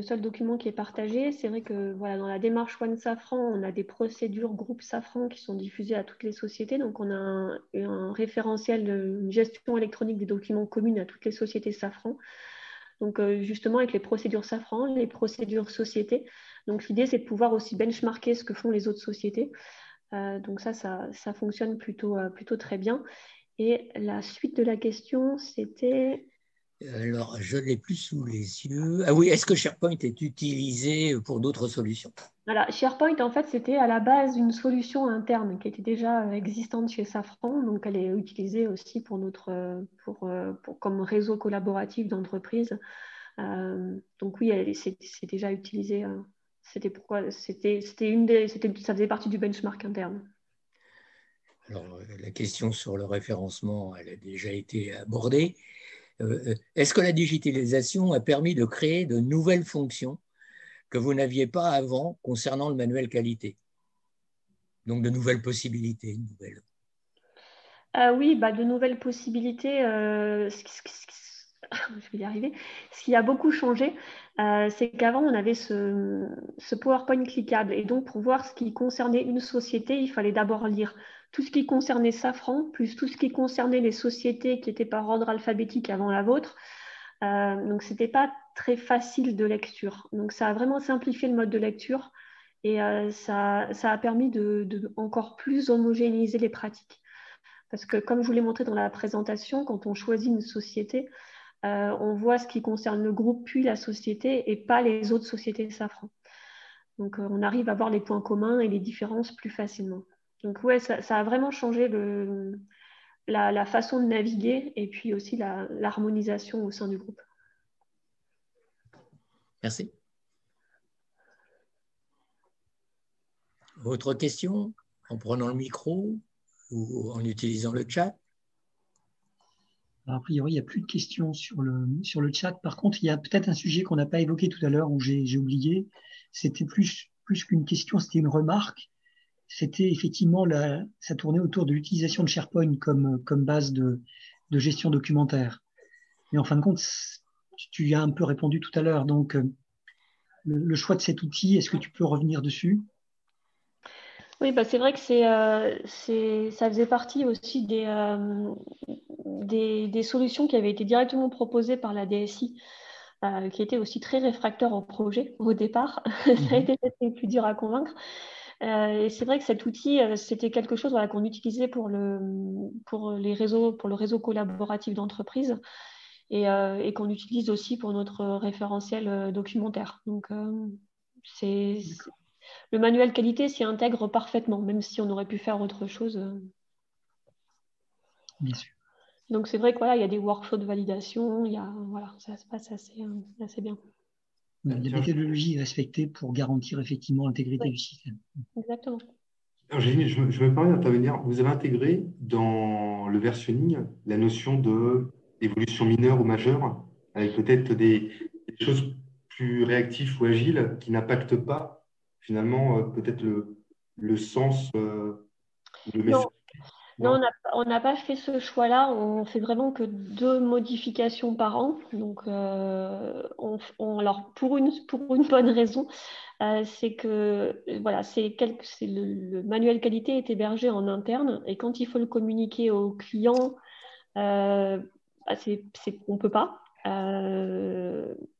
seul document qui est partagé. C'est vrai que voilà, dans la démarche One Safran, on a des procédures groupe Safran qui sont diffusées à toutes les sociétés. Donc, on a un référentiel de gestion électronique des documents communs à toutes les sociétés Safran. Donc, justement, avec les procédures Safran, les procédures sociétés. Donc, l'idée, c'est de pouvoir aussi benchmarker ce que font les autres sociétés. Donc, ça fonctionne plutôt très bien. Et la suite de la question, c'était... Alors, je ne l'ai plus sous les yeux. Ah oui, est-ce que SharePoint est utilisé pour d'autres solutions? Voilà, SharePoint, en fait, c'était à la base une solution interne qui était déjà existante chez Safran. Donc, elle est utilisée aussi pour comme réseau collaboratif d'entreprise. Donc, oui, c'est déjà utilisé. Ça faisait partie du benchmark interne. Alors, la question sur le référencement, elle a déjà été abordée. Est-ce que la digitalisation a permis de créer de nouvelles fonctions que vous n'aviez pas avant concernant le manuel qualité? Donc, de nouvelles possibilités. Oui, de nouvelles possibilités. Je vais y arriver. Ce qui a beaucoup changé, c'est qu'avant, on avait ce PowerPoint cliquable. Et donc, pour voir ce qui concernait une société, il fallait d'abord lire tout ce qui concernait Safran, plus tout ce qui concernait les sociétés qui étaient par ordre alphabétique avant la vôtre. Donc, ce n'était pas très facile de lecture. Donc, ça a vraiment simplifié le mode de lecture et ça a permis de encore plus homogénéiser les pratiques. Parce que, comme je vous l'ai montré dans la présentation, quand on choisit une société, on voit ce qui concerne le groupe puis la société et pas les autres sociétés Safran. Donc, on arrive à voir les points communs et les différences plus facilement. Donc, ouais, ça a vraiment changé la façon de naviguer et puis aussi l'harmonisation au sein du groupe. Merci. Autre question en prenant le micro ou en utilisant le chat? A priori, il n'y a plus de questions sur le chat. Par contre, il y a peut-être un sujet qu'on n'a pas évoqué tout à l'heure où j'ai oublié. C'était plus qu'une question, c'était une remarque. C'était effectivement, ça tournait autour de l'utilisation de SharePoint comme base de gestion documentaire. Mais en fin de compte, tu y as un peu répondu tout à l'heure. Donc, le choix de cet outil, est-ce que tu peux revenir dessus? Oui, c'est vrai que ça faisait partie aussi des solutions qui avaient été directement proposées par la DSI, qui étaient aussi très réfractaires au projet au départ. Ça a été peut-être plus dur à convaincre. Et c'est vrai que cet outil, c'était quelque chose qu'on utilisait pour le réseau collaboratif d'entreprise et qu'on utilise aussi pour notre référentiel documentaire. Donc, le manuel qualité s'y intègre parfaitement, même si on aurait pu faire autre chose. Bien sûr. Donc c'est vrai qu'il y a des workflows de validation, ça se passe assez bien. Il y a des méthodologies respectées pour garantir effectivement l'intégrité du système. Exactement. Alors, je me permets d'intervenir. Vous avez intégré dans le versionning la notion d'évolution mineure ou majeure, avec peut-être des choses plus réactives ou agiles qui n'impactent pas finalement peut-être le sens ou le message. Non, on n'a pas fait ce choix-là. On fait vraiment que 2 modifications par an. Donc, alors pour une bonne raison, c'est que le manuel qualité est hébergé en interne et quand il faut le communiquer aux clients, on ne peut pas.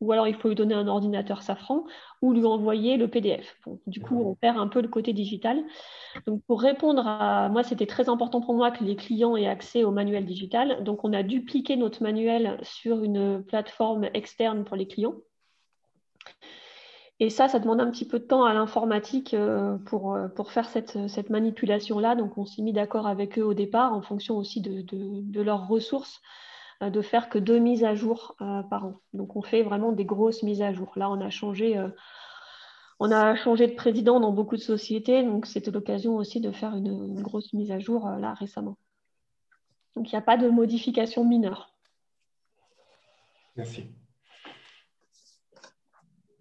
Ou alors il faut lui donner un ordinateur Safran ou lui envoyer le PDF. Bon, du coup, on perd un peu le côté digital. Donc, pour répondre moi, c'était très important pour moi que les clients aient accès au manuel digital. Donc, on a dupliqué notre manuel sur une plateforme externe pour les clients. Et ça demande un petit peu de temps à l'informatique pour faire cette manipulation-là. Donc, on s'est mis d'accord avec eux au départ, en fonction aussi de leurs ressources, de faire que 2 mises à jour par an. Donc, on fait vraiment des grosses mises à jour. Là, on a changé de président dans beaucoup de sociétés, donc c'était l'occasion aussi de faire une grosse mise à jour là récemment. Donc, il n'y a pas de modification mineure. Merci.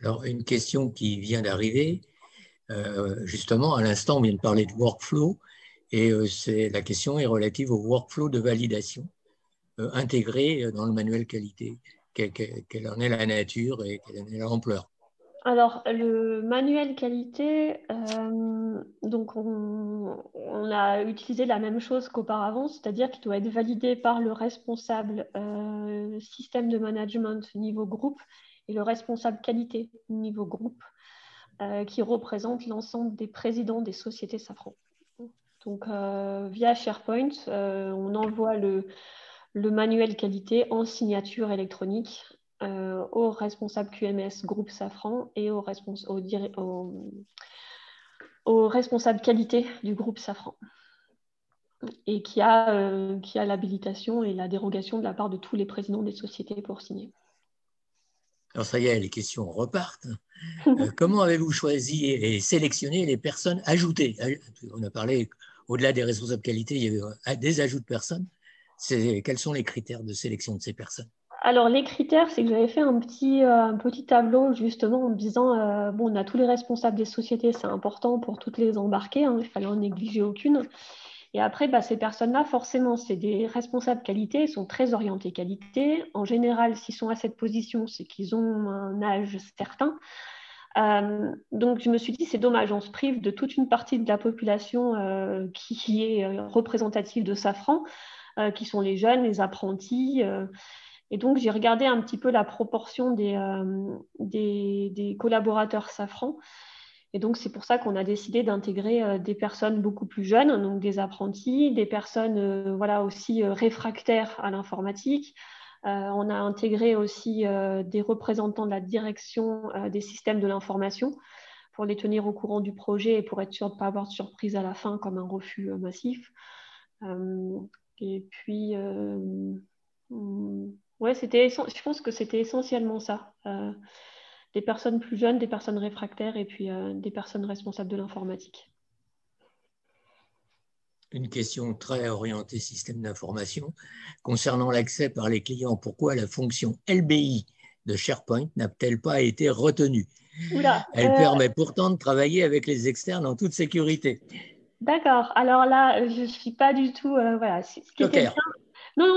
Alors, une question qui vient d'arriver, justement, à l'instant, on vient de parler de workflow, et la question est relative au workflow de validation intégré dans le manuel qualité. Quelle en est la nature et quelle en est l'ampleur? Alors, le manuel qualité, donc on a utilisé la même chose qu'auparavant, c'est-à-dire qu'il doit être validé par le responsable système de management niveau groupe et le responsable qualité niveau groupe, qui représente l'ensemble des présidents des sociétés Safran. Donc, via SharePoint, on envoie le manuel qualité en signature électronique au responsable QMS groupe Safran et au responsable qualité du groupe Safran. Et qui a l'habilitation et la dérogation de la part de tous les présidents des sociétés pour signer. Alors ça y est, les questions repartent. Comment avez-vous choisi et sélectionné les personnes ajoutées? On a parlé, au-delà des responsables qualité, il y avait des ajouts de personnes. Quels sont les critères de sélection de ces personnes? Alors, les critères, c'est que j'avais fait un petit tableau justement en me disant, bon, on a tous les responsables des sociétés, c'est important pour toutes les embarquer, hein, il fallait en négliger aucune. Et après, ces personnes-là, forcément, c'est des responsables qualité, ils sont très orientés qualité. En général, s'ils sont à cette position, c'est qu'ils ont un âge certain. Donc, je me suis dit, c'est dommage, on se prive de toute une partie de la population qui est représentative de Safran, qui sont les jeunes, les apprentis. Et donc, j'ai regardé un petit peu la proportion des collaborateurs Safran. Et donc, c'est pour ça qu'on a décidé d'intégrer des personnes beaucoup plus jeunes, donc des apprentis, des personnes aussi réfractaires à l'informatique. On a intégré aussi des représentants de la direction des systèmes de l'information pour les tenir au courant du projet et pour être sûr de ne pas avoir de surprise à la fin comme un refus massif. Et puis, je pense que c'était essentiellement ça. Des personnes plus jeunes, des personnes réfractaires et puis des personnes responsables de l'informatique. Une question très orientée système d'information. Concernant l'accès par les clients, pourquoi la fonction LBI de SharePoint n'a-t-elle pas été retenue? Elle permet pourtant de travailler avec les externes en toute sécurité. D'accord. Alors là, je ne suis pas du tout... Ce qui était bien,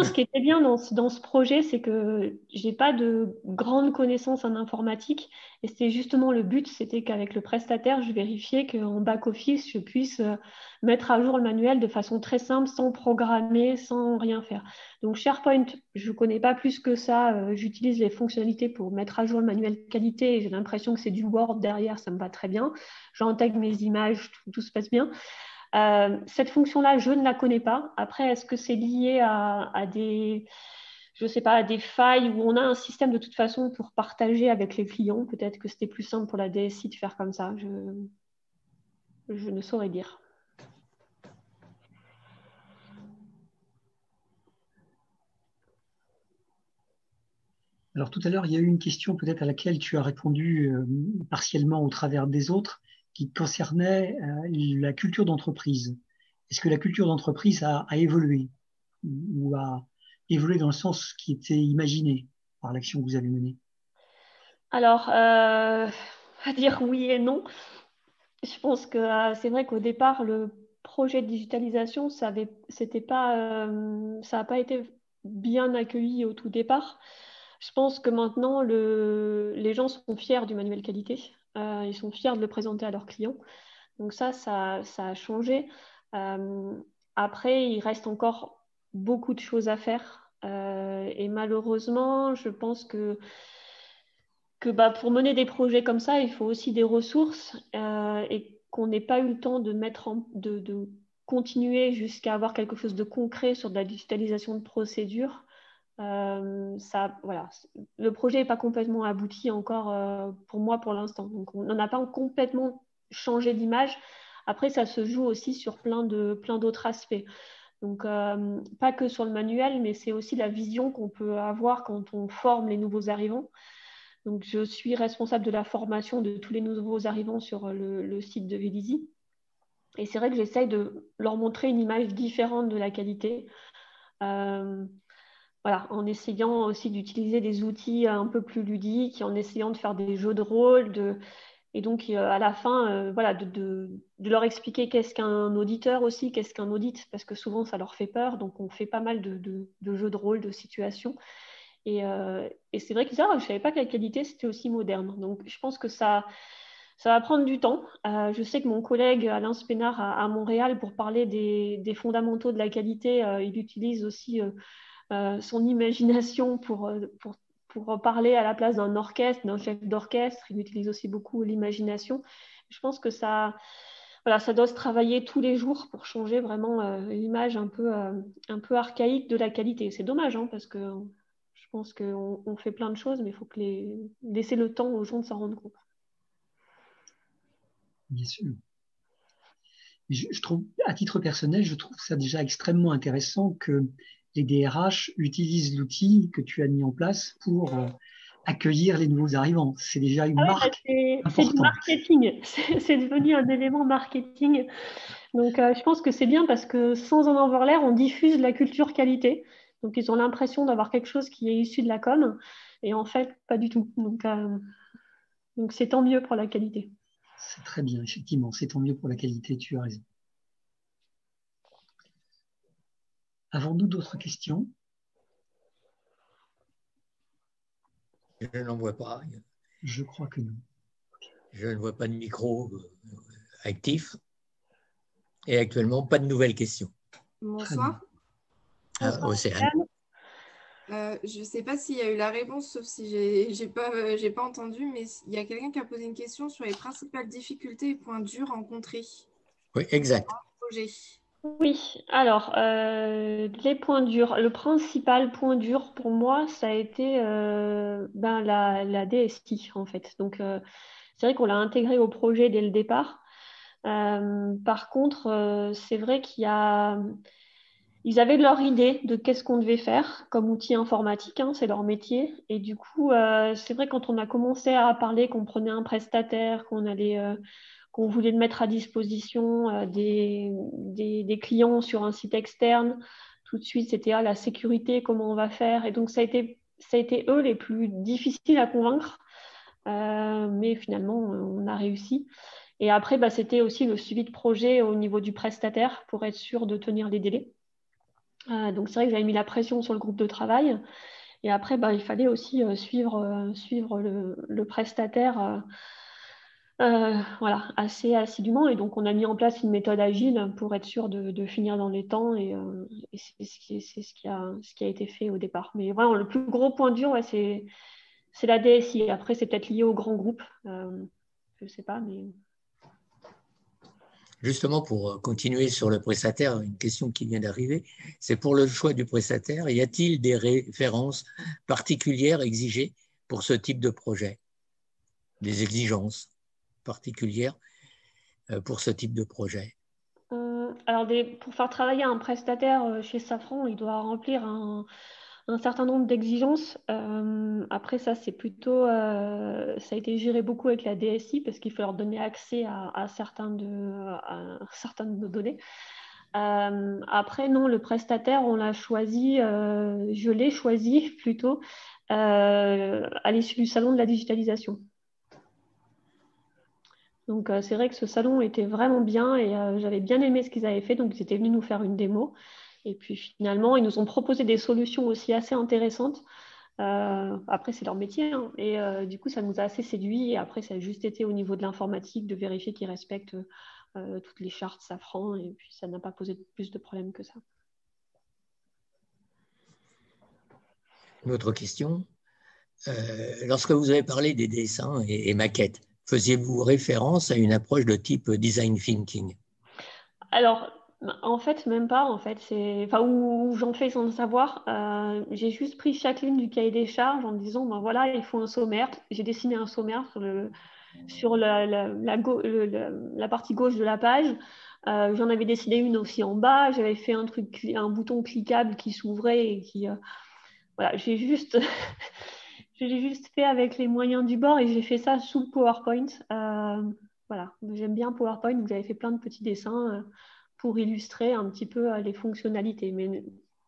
ce qui était bien dans ce projet, c'est que je n'ai pas de grandes connaissances en informatique. Et c'était justement le but, c'était qu'avec le prestataire, je vérifiais qu'en back-office, je puisse mettre à jour le manuel de façon très simple, sans programmer, sans rien faire. Donc SharePoint, je ne connais pas plus que ça. J'utilise les fonctionnalités pour mettre à jour le manuel qualité. Et j'ai l'impression que c'est du Word derrière, ça me va très bien. J'intègre mes images, tout se passe bien. Cette fonction-là, je ne la connais pas. Après, est-ce que c'est lié à des, je sais pas, à des failles où on a un système de toute façon pour partager avec les clients? Peut-être que c'était plus simple pour la DSI de faire comme ça. Je ne saurais dire. Alors tout à l'heure, il y a eu une question peut-être à laquelle tu as répondu partiellement au travers des autres, qui concernait la culture d'entreprise. Est-ce que la culture d'entreprise a évolué ou a évolué dans le sens qui était imaginé par l'action que vous avez menée? Alors, à dire oui et non. Je pense que c'est vrai qu'au départ, le projet de digitalisation, ça n'a pas été bien accueilli au tout départ. Je pense que maintenant, les gens sont fiers du manuel qualité. Ils sont fiers de le présenter à leurs clients. Donc ça a changé. Après, il reste encore beaucoup de choses à faire. Et malheureusement, je pense que pour mener des projets comme ça, il faut aussi des ressources et qu'on n'ait pas eu le temps de continuer jusqu'à avoir quelque chose de concret sur de la digitalisation de procédures. Le projet n'est pas complètement abouti encore pour moi pour l'instant. Donc, on n'en a pas complètement changé d'image. Après, ça se joue aussi sur plein d'autres aspects. Donc, pas que sur le manuel, mais c'est aussi la vision qu'on peut avoir quand on forme les nouveaux arrivants. Donc, je suis responsable de la formation de tous les nouveaux arrivants sur le site de Vélizy. Et c'est vrai que j'essaye de leur montrer une image différente de la qualité. En essayant aussi d'utiliser des outils un peu plus ludiques, en essayant de faire des jeux de rôle, et donc à la fin, de leur expliquer qu'est-ce qu'un auditeur aussi, qu'est-ce qu'un audit, parce que souvent ça leur fait peur, donc on fait pas mal de jeux de rôle, de situations. Et c'est vrai que je ne savais pas que la qualité c'était aussi moderne. Donc je pense que ça va prendre du temps. Je sais que mon collègue Alain Spénard à Montréal, pour parler des fondamentaux de la qualité, il utilise aussi son imagination pour parler à la place d'un orchestre, d'un chef d'orchestre. Il utilise aussi beaucoup l'imagination. Je pense que ça voilà, ça doit se travailler tous les jours pour changer vraiment l'image un peu archaïque de la qualité. C'est dommage, hein, parce que je pense qu'on fait plein de choses, mais il faut laisser le temps aux gens de s'en rendre compte. Bien sûr. Je trouve, à titre personnel, je trouve ça déjà extrêmement intéressant que les DRH utilisent l'outil que tu as mis en place pour accueillir les nouveaux arrivants. C'est déjà une marque c'est du importante. marketing. C'est devenu un élément marketing. Donc, je pense que c'est bien parce que sans en avoir l'air, on diffuse la culture qualité. Donc, ils ont l'impression d'avoir quelque chose qui est issu de la com. Et en fait, pas du tout. Donc c'est tant mieux pour la qualité. C'est très bien, effectivement. C'est tant mieux pour la qualité, tu as raison. Avons-nous d'autres questions? Je n'en vois pas. Je crois que non. Je ne vois pas de micro actif. Et actuellement, pas de nouvelles questions. Bonsoir. Océane. Je ne sais pas s'il y a eu la réponse, sauf si j'ai pas entendu, mais il y a quelqu'un qui a posé une question sur les principales difficultés et points durs rencontrés. Oui, exact. Oui, alors, les points durs. Le principal point dur pour moi, ça a été la DSI, en fait. Donc, c'est vrai qu'on l'a intégré au projet dès le départ. Par contre, c'est vrai ils avaient leur idée de qu'est-ce qu'on devait faire comme outil informatique, hein, c'est leur métier. Et du coup, c'est vrai quand on a commencé à parler qu'on prenait un prestataire, qu'on voulait le mettre à disposition des clients sur un site externe, tout de suite c'était la sécurité, comment on va faire. Et donc ça a été eux les plus difficiles à convaincre, mais finalement on a réussi. Et après, c'était aussi le suivi de projet au niveau du prestataire pour être sûr de tenir les délais. Donc c'est vrai que j'avais mis la pression sur le groupe de travail. Et après, il fallait aussi suivre le prestataire assez assidûment. Et donc on a mis en place une méthode agile pour être sûr de finir dans les temps. Et c'est ce qui a été fait au départ. Mais vraiment, le plus gros point dur, c'est la DSI. Après, c'est peut-être lié au grand groupe. Je ne sais pas, mais... Justement, pour continuer sur le prestataire, une question qui vient d'arriver, c'est pour le choix du prestataire, y a-t-il des références particulières exigées pour ce type de projet? Des exigences particulières pour ce type de projet? Alors, pour faire travailler un prestataire chez Safran, il doit remplir un certain nombre d'exigences. Après, ça, c'est plutôt, ça a été géré beaucoup avec la DSI parce qu'il faut leur donner accès à certaines de nos données. Après, non, le prestataire, on l'a choisi, je l'ai choisi plutôt à l'issue du salon de la digitalisation. Donc, c'est vrai que ce salon était vraiment bien et j'avais bien aimé ce qu'ils avaient fait. Donc, ils étaient venus nous faire une démo. Et puis, finalement, ils nous ont proposé des solutions aussi assez intéressantes. Après, c'est leur métier, hein. Et du coup, ça nous a assez séduits. Et après, ça a juste été au niveau de l'informatique de vérifier qu'ils respectent toutes les chartes Safran. Et puis, ça n'a pas posé plus de problèmes que ça. Une autre question. Lorsque vous avez parlé des dessins et maquettes, faisiez-vous référence à une approche de type design thinking? Alors, en fait, même pas. En fait, où j'en fais sans le savoir. J'ai juste pris chaque ligne du cahier des charges en disant, voilà, il faut un sommaire. J'ai dessiné un sommaire sur la partie gauche de la page. J'en avais dessiné une aussi en bas. J'avais fait un bouton cliquable qui s'ouvrait et qui... voilà, j'ai juste fait avec les moyens du bord et j'ai fait ça sous le PowerPoint. Voilà, j'aime bien PowerPoint, donc j'avais fait plein de petits dessins pour illustrer un petit peu les fonctionnalités. Mais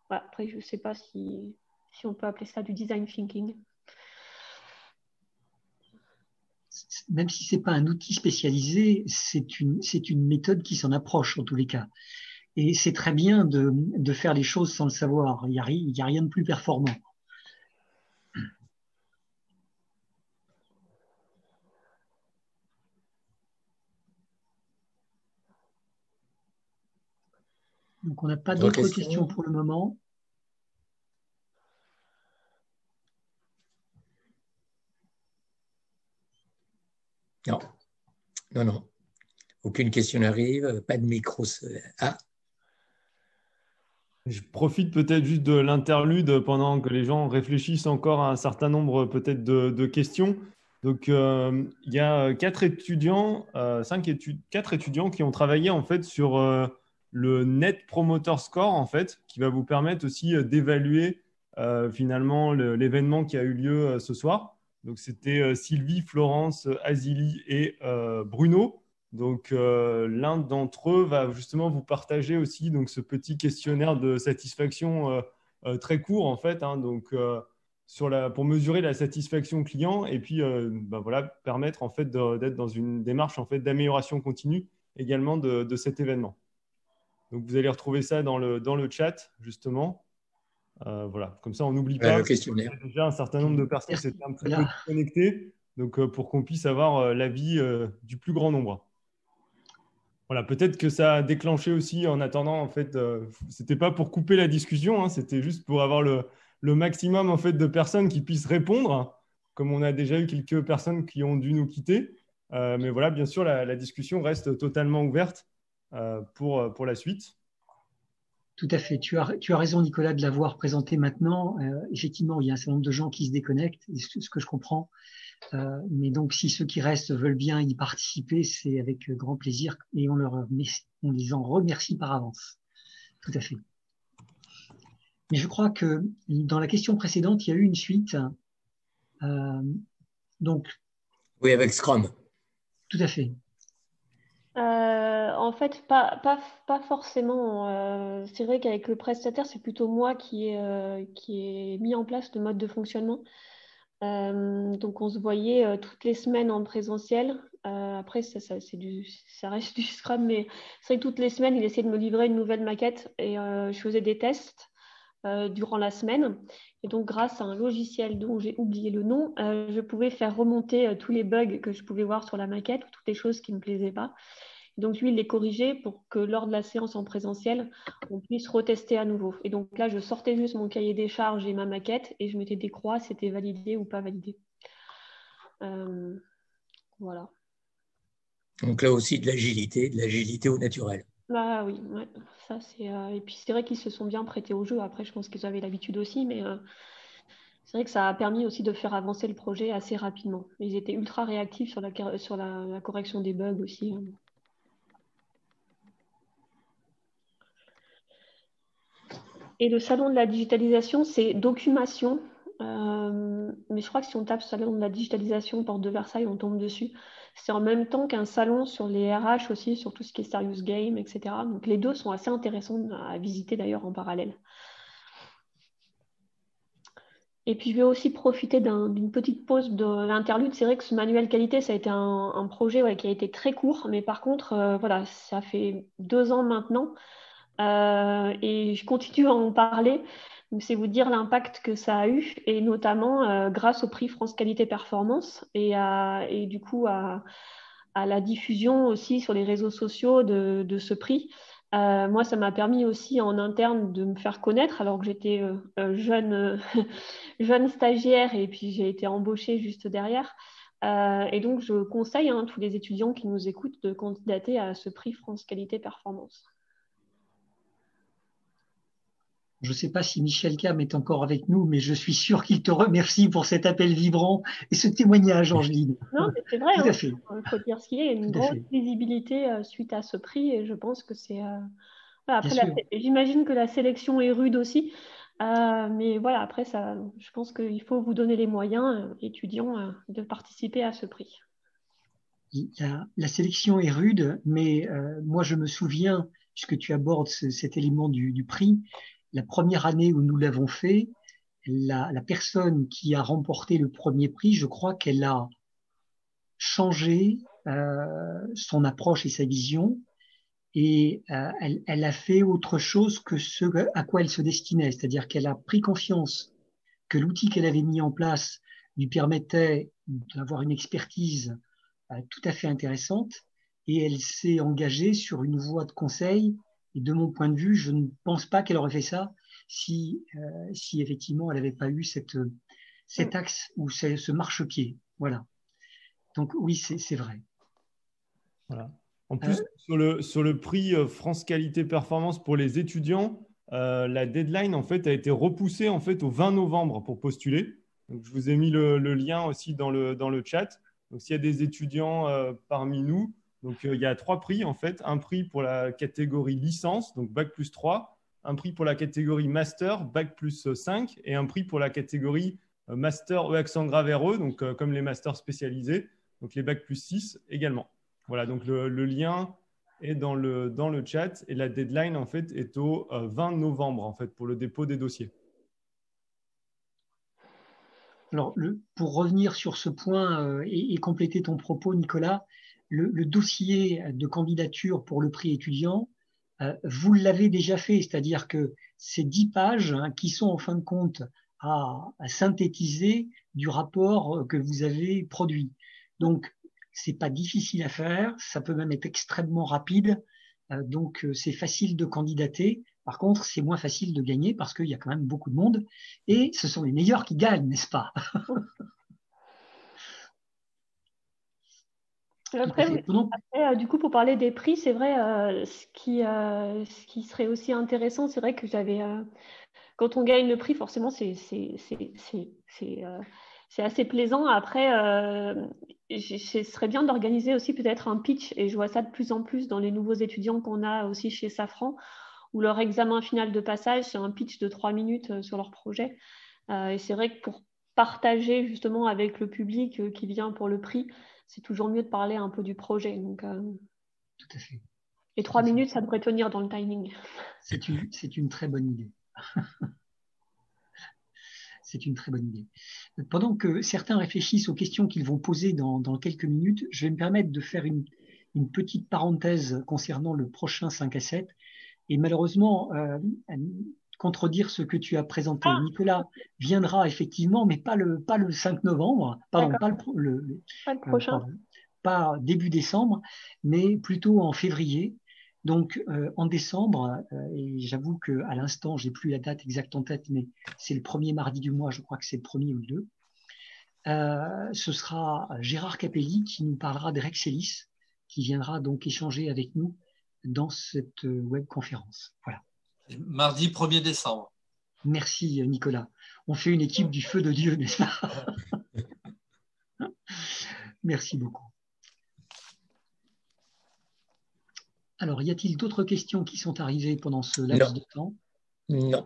voilà, après, je ne sais pas si on peut appeler ça du design thinking. Même si ce n'est pas un outil spécialisé, c'est une méthode qui s'en approche en tous les cas. Et c'est très bien de faire les choses sans le savoir. Il y a rien de plus performant. Donc, on n'a pas d'autres questions pour le moment. Non. Aucune question n'arrive, pas de micro. Ah, Je profite peut-être juste de l'interlude pendant que les gens réfléchissent encore à un certain nombre peut-être de questions. Donc, il y a quatre étudiants qui ont travaillé en fait sur le Net Promoter Score en fait, qui va vous permettre aussi d'évaluer finalement l'événement qui a eu lieu ce soir. Donc, c'était Sylvie, Florence, Azili et Bruno. Donc, l'un d'entre eux va justement vous partager aussi donc, ce petit questionnaire de satisfaction très court, en fait, hein, donc, pour mesurer la satisfaction client et puis voilà, permettre en fait, d'être dans une démarche en fait, d'amélioration continue également de cet événement. Donc, vous allez retrouver ça dans le chat, justement. Voilà, comme ça, on n'oublie pas. Le questionnaire. Il y a déjà un certain nombre de personnes qui s'étaient un petit peu connectées, donc, pour qu'on puisse avoir l'avis du plus grand nombre. Voilà, peut-être que ça a déclenché aussi en attendant, en fait, c'était pas pour couper la discussion, hein, c'était juste pour avoir le maximum en fait, de personnes qui puissent répondre, comme on a déjà eu quelques personnes qui ont dû nous quitter. Mais voilà, bien sûr, la discussion reste totalement ouverte pour la suite. Tout à fait. Tu as raison, Nicolas, de l'avoir présenté maintenant. Effectivement, il y a un certain nombre de gens qui se déconnectent, ce que je comprends. Mais donc, si ceux qui restent veulent bien y participer, c'est avec grand plaisir et on les en remercie par avance. Tout à fait. Mais je crois que dans la question précédente, il y a eu une suite. Donc. Oui, avec Scrum. Tout à fait. En fait, pas forcément. C'est vrai qu'avec le prestataire, c'est plutôt moi qui ai mis en place le mode de fonctionnement. Donc, on se voyait toutes les semaines en présentiel. Après, ça reste du Scrum, mais c'est vrai que toutes les semaines, il essayait de me livrer une nouvelle maquette et je faisais des tests durant la semaine. Et donc, grâce à un logiciel dont j'ai oublié le nom, je pouvais faire remonter tous les bugs que je pouvais voir sur la maquette ou toutes les choses qui ne me plaisaient pas. Donc, lui, il les corrigeait pour que lors de la séance en présentiel, on puisse retester à nouveau. Et donc là, je sortais juste mon cahier des charges et ma maquette et je mettais des croix, c'était validé ou pas validé. Voilà. Donc là aussi, de l'agilité au naturel. Ah oui, ouais, ça c'est. Et puis c'est vrai qu'ils se sont bien prêtés au jeu. Après, je pense qu'ils avaient l'habitude aussi, mais c'est vrai que ça a permis aussi de faire avancer le projet assez rapidement. Ils étaient ultra réactifs sur la correction des bugs aussi. Et le salon de la digitalisation, c'est Documation. Mais je crois que si on tape salon de la digitalisation, porte de Versailles, on tombe dessus. C'est en même temps qu'un salon sur les RH aussi, sur tout ce qui est serious game, etc. Donc les deux sont assez intéressants à visiter d'ailleurs en parallèle. Et puis je vais aussi profiter d'une petite pause de l'interlude. C'est vrai que ce manuel qualité, ça a été un projet qui a été très court, mais par contre, voilà, ça fait 2 ans maintenant. Et je continue à en parler. Donc, c'est vous dire l'impact que ça a eu, et notamment grâce au prix France Qualité Performance et du coup à la diffusion aussi sur les réseaux sociaux de ce prix. Moi, ça m'a permis aussi en interne de me faire connaître alors que j'étais jeune stagiaire et puis j'ai été embauchée juste derrière. Et donc, je conseille tous les étudiants qui nous écoutent de candidater à ce prix France Qualité Performance. Je ne sais pas si Michel Cam est encore avec nous, mais je suis sûr qu'il te remercie pour cet appel vibrant et ce témoignage, Angeline. Non, mais c'est vrai. Tout à fait. Il faut dire ce qu'il y a. Une grosse visibilité suite à ce prix et je pense que c'est... Voilà, après, j'imagine que la sélection est rude aussi. Mais voilà, après, je pense qu'il faut vous donner les moyens, étudiants, de participer à ce prix. La sélection est rude, mais moi, je me souviens, puisque tu abordes cet élément du prix, la première année où nous l'avons fait, la personne qui a remporté le premier prix, je crois qu'elle a changé son approche et sa vision, et elle a fait autre chose que ce à quoi elle se destinait, c'est-à-dire qu'elle a pris conscience que l'outil qu'elle avait mis en place lui permettait d'avoir une expertise tout à fait intéressante, et elle s'est engagée sur une voie de conseil. Et de mon point de vue, je ne pense pas qu'elle aurait fait ça si effectivement elle n'avait pas eu cet axe ou ce marchepied. Voilà. Donc oui, c'est vrai. Voilà. En plus, sur le prix France Qualité Performance pour les étudiants, la deadline en fait, a été repoussée en fait, au 20 novembre pour postuler. Donc, je vous ai mis le lien aussi dans le chat. Donc, s'il y a des étudiants parmi nous, donc, il y a 3 prix en fait. Un prix pour la catégorie licence, donc Bac plus 3, un prix pour la catégorie master, Bac plus 5, et un prix pour la catégorie master E accent grave RE, donc comme les masters spécialisés, donc les Bac plus 6 également. Voilà, donc le lien est dans le chat et la deadline en fait est au 20 novembre en fait pour le dépôt des dossiers. Alors, pour revenir sur ce point et compléter ton propos, Nicolas, le dossier de candidature pour le prix étudiant, vous l'avez déjà fait, c'est-à-dire que c'est 10 pages qui sont en fin de compte à synthétiser du rapport que vous avez produit. Donc, c'est pas difficile à faire, ça peut même être extrêmement rapide, donc c'est facile de candidater. Par contre, c'est moins facile de gagner parce qu'il y a quand même beaucoup de monde et ce sont les meilleurs qui gagnent, n'est-ce pas? Après, du coup, pour parler des prix, c'est vrai, ce qui serait aussi intéressant, c'est vrai que quand on gagne le prix, forcément, c'est assez plaisant. Après, ce serait bien d'organiser aussi peut-être un pitch, et je vois ça de plus en plus dans les nouveaux étudiants qu'on a aussi chez Safran, où leur examen final de passage, c'est un pitch de 3 minutes sur leur projet. Et c'est vrai que pour partager justement avec le public qui vient pour le prix, c'est toujours mieux de parler un peu du projet. Donc, tout à fait. Et 3 minutes, ça devrait tenir dans le timing. C'est une très bonne idée. C'est une très bonne idée. Pendant que certains réfléchissent aux questions qu'ils vont poser dans quelques minutes, je vais me permettre de faire une petite parenthèse concernant le prochain 5 à 7. Et malheureusement, contredire ce que tu as présenté. Nicolas viendra effectivement, mais pas le 5 novembre, pardon, pas le prochain. Pas début décembre, mais plutôt en février. Donc en décembre, et j'avoue qu'à l'instant, j'ai plus la date exacte en tête, mais c'est le premier mardi du mois, je crois que c'est le premier ou le 2. Ce sera Gérard Capelli qui nous parlera de Rexelis, qui viendra donc échanger avec nous dans cette webconférence. Voilà. Mardi 1er décembre. Merci Nicolas. On fait une équipe du feu de Dieu, n'est-ce pas? Merci beaucoup. Alors, y a-t-il d'autres questions qui sont arrivées pendant ce laps de temps? Non,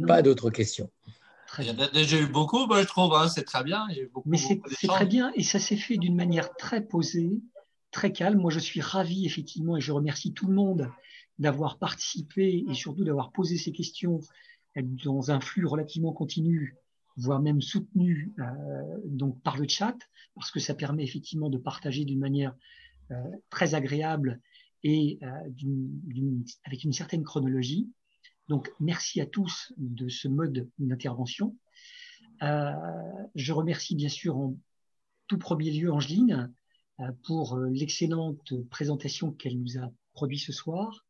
pas d'autres questions. Il y en a déjà eu beaucoup, moi, je trouve, hein, c'est très bien. Mais c'est très bien et ça s'est fait d'une manière très posée, très calme. Moi, je suis ravi, effectivement, et je remercie tout le monde d'avoir participé et surtout d'avoir posé ces questions dans un flux relativement continu, voire même soutenu donc par le chat, parce que ça permet effectivement de partager d'une manière très agréable et avec une certaine chronologie. Donc, merci à tous de ce mode d'intervention. Je remercie bien sûr en tout premier lieu Angeline pour l'excellente présentation qu'elle nous a produite ce soir,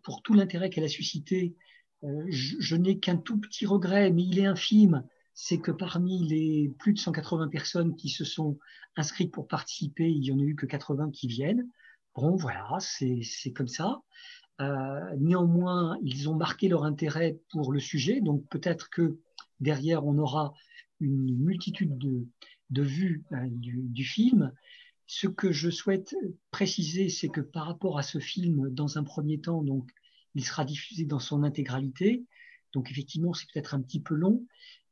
pour tout l'intérêt qu'elle a suscité. Je n'ai qu'un tout petit regret, mais il est infime, c'est que parmi les plus de 180 personnes qui se sont inscrites pour participer, il n'y en a eu que 80 qui viennent. Bon, voilà, c'est comme ça. Néanmoins, ils ont marqué leur intérêt pour le sujet, donc peut-être que derrière, on aura une multitude de vues du film. Ce que je souhaite préciser, c'est que par rapport à ce film, dans un premier temps, donc, il sera diffusé dans son intégralité. Donc effectivement, c'est peut-être un petit peu long.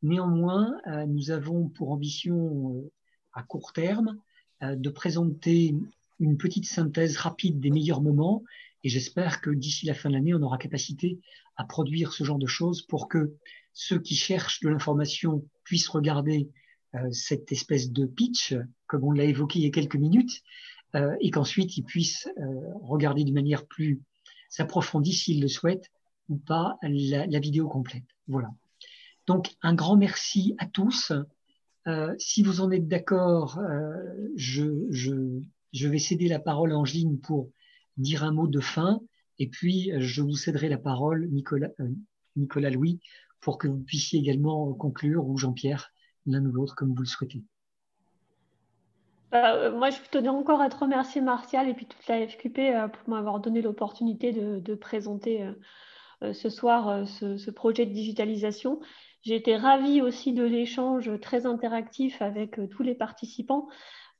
Néanmoins, nous avons pour ambition à court terme de présenter une petite synthèse rapide des meilleurs moments. Et j'espère que d'ici la fin de l'année, on aura capacité à produire ce genre de choses pour que ceux qui cherchent de l'information puissent regarder cette espèce de pitch, comme on l'a évoqué il y a quelques minutes, et qu'ensuite ils puissent regarder d'une manière plus approfondie, s'ils le souhaitent, ou pas, la vidéo complète. Voilà. Donc, un grand merci à tous. Si vous en êtes d'accord, je vais céder la parole à Angeline pour dire un mot de fin, et puis je vous céderai la parole, Nicolas Louis, pour que vous puissiez également conclure, ou Jean-Pierre, l'un ou l'autre, comme vous le souhaitez. Moi, je tenais encore à te remercier, Martial, et puis toute la FQP pour m'avoir donné l'opportunité de présenter ce soir ce projet de digitalisation. J'ai été ravie aussi de l'échange très interactif avec tous les participants,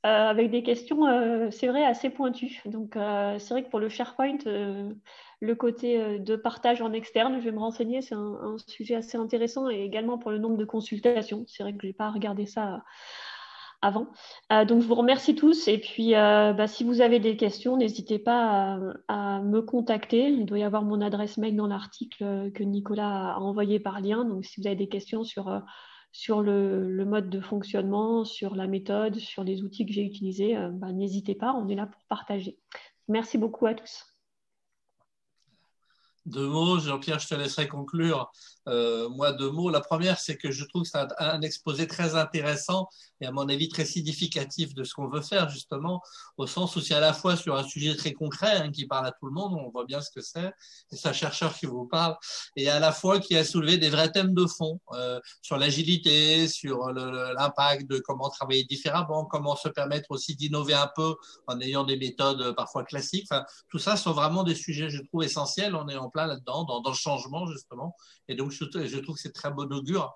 avec des questions, c'est vrai, assez pointues. Donc, c'est vrai que pour le SharePoint, le côté de partage en externe, je vais me renseigner, c'est un sujet assez intéressant, et également pour le nombre de consultations. C'est vrai que je n'ai pas regardé ça avant. Donc, je vous remercie tous. Et puis, si vous avez des questions, n'hésitez pas à me contacter. Il doit y avoir mon adresse mail dans l'article que Nicolas a envoyé par lien. Donc, si vous avez des questions sur le mode de fonctionnement, sur la méthode, sur les outils que j'ai utilisés, n'hésitez pas. On est là pour partager. Merci beaucoup à tous. 2 mots, Jean-Pierre, je te laisserai conclure. Moi, 2 mots. La première, c'est que je trouve que c'est un exposé très intéressant et à mon avis très significatif de ce qu'on veut faire, justement, au sens où c'est à la fois sur un sujet très concret qui parle à tout le monde, on voit bien ce que c'est un chercheur qui vous parle, et à la fois qui a soulevé des vrais thèmes de fond sur l'agilité, sur l'impact de comment travailler différemment, comment se permettre aussi d'innover un peu en ayant des méthodes parfois classiques. Enfin, tout ça sont vraiment des sujets, je trouve, essentiels. On est en plein là-dedans, dans le changement, justement. Et donc, je trouve que c'est très bon augure.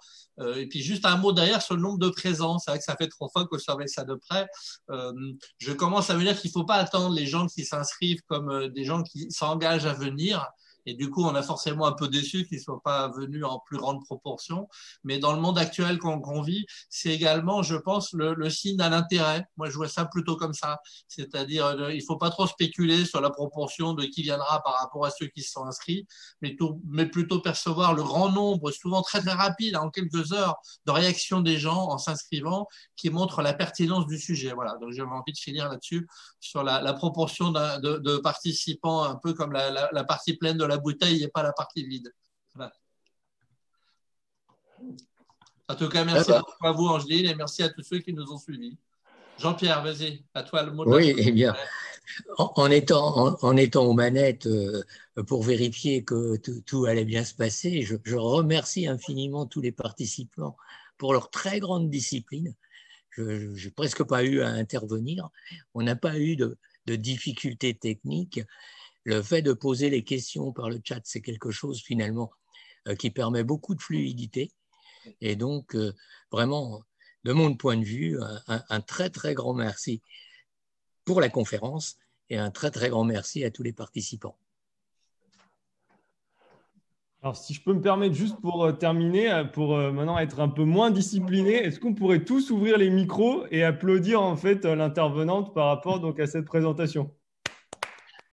Et puis, juste un mot derrière sur le nombre de présents. C'est vrai que ça fait 3 fois que je surveille ça de près. Je commence à me dire qu'il ne faut pas attendre les gens qui s'inscrivent comme des gens qui s'engagent à venir. Et du coup, on a forcément un peu déçu qu'ils ne soient pas venus en plus grande proportion. Mais dans le monde actuel qu'on vit, c'est également, je pense, le signe d'un intérêt. Moi, je vois ça plutôt comme ça. C'est-à-dire, il ne faut pas trop spéculer sur la proportion de qui viendra par rapport à ceux qui se sont inscrits, mais plutôt percevoir le grand nombre, souvent très très rapide, en quelques heures, de réaction des gens en s'inscrivant, qui montre la pertinence du sujet. Voilà. Donc, j'avais envie de finir là-dessus, sur la proportion de participants, un peu comme la partie pleine de la bouteille et pas la partie vide. Voilà. En tout cas, merci beaucoup à vous, Angeline, et merci à tous ceux qui nous ont suivis. Jean-Pierre, vas-y, à toi le mot de la fin. Oui, eh bien, en étant aux manettes pour vérifier que tout allait bien se passer, je remercie infiniment tous les participants pour leur très grande discipline. Je n'ai presque pas eu à intervenir. On n'a pas eu de difficultés techniques. Le fait de poser les questions par le chat, c'est quelque chose finalement qui permet beaucoup de fluidité. Et donc, vraiment, de mon point de vue, un très, très grand merci pour la conférence et un très, très grand merci à tous les participants. Alors, si je peux me permettre, juste pour terminer, pour maintenant être un peu moins discipliné, est-ce qu'on pourrait tous ouvrir les micros et applaudir en fait l'intervenante par rapport donc, à cette présentation ?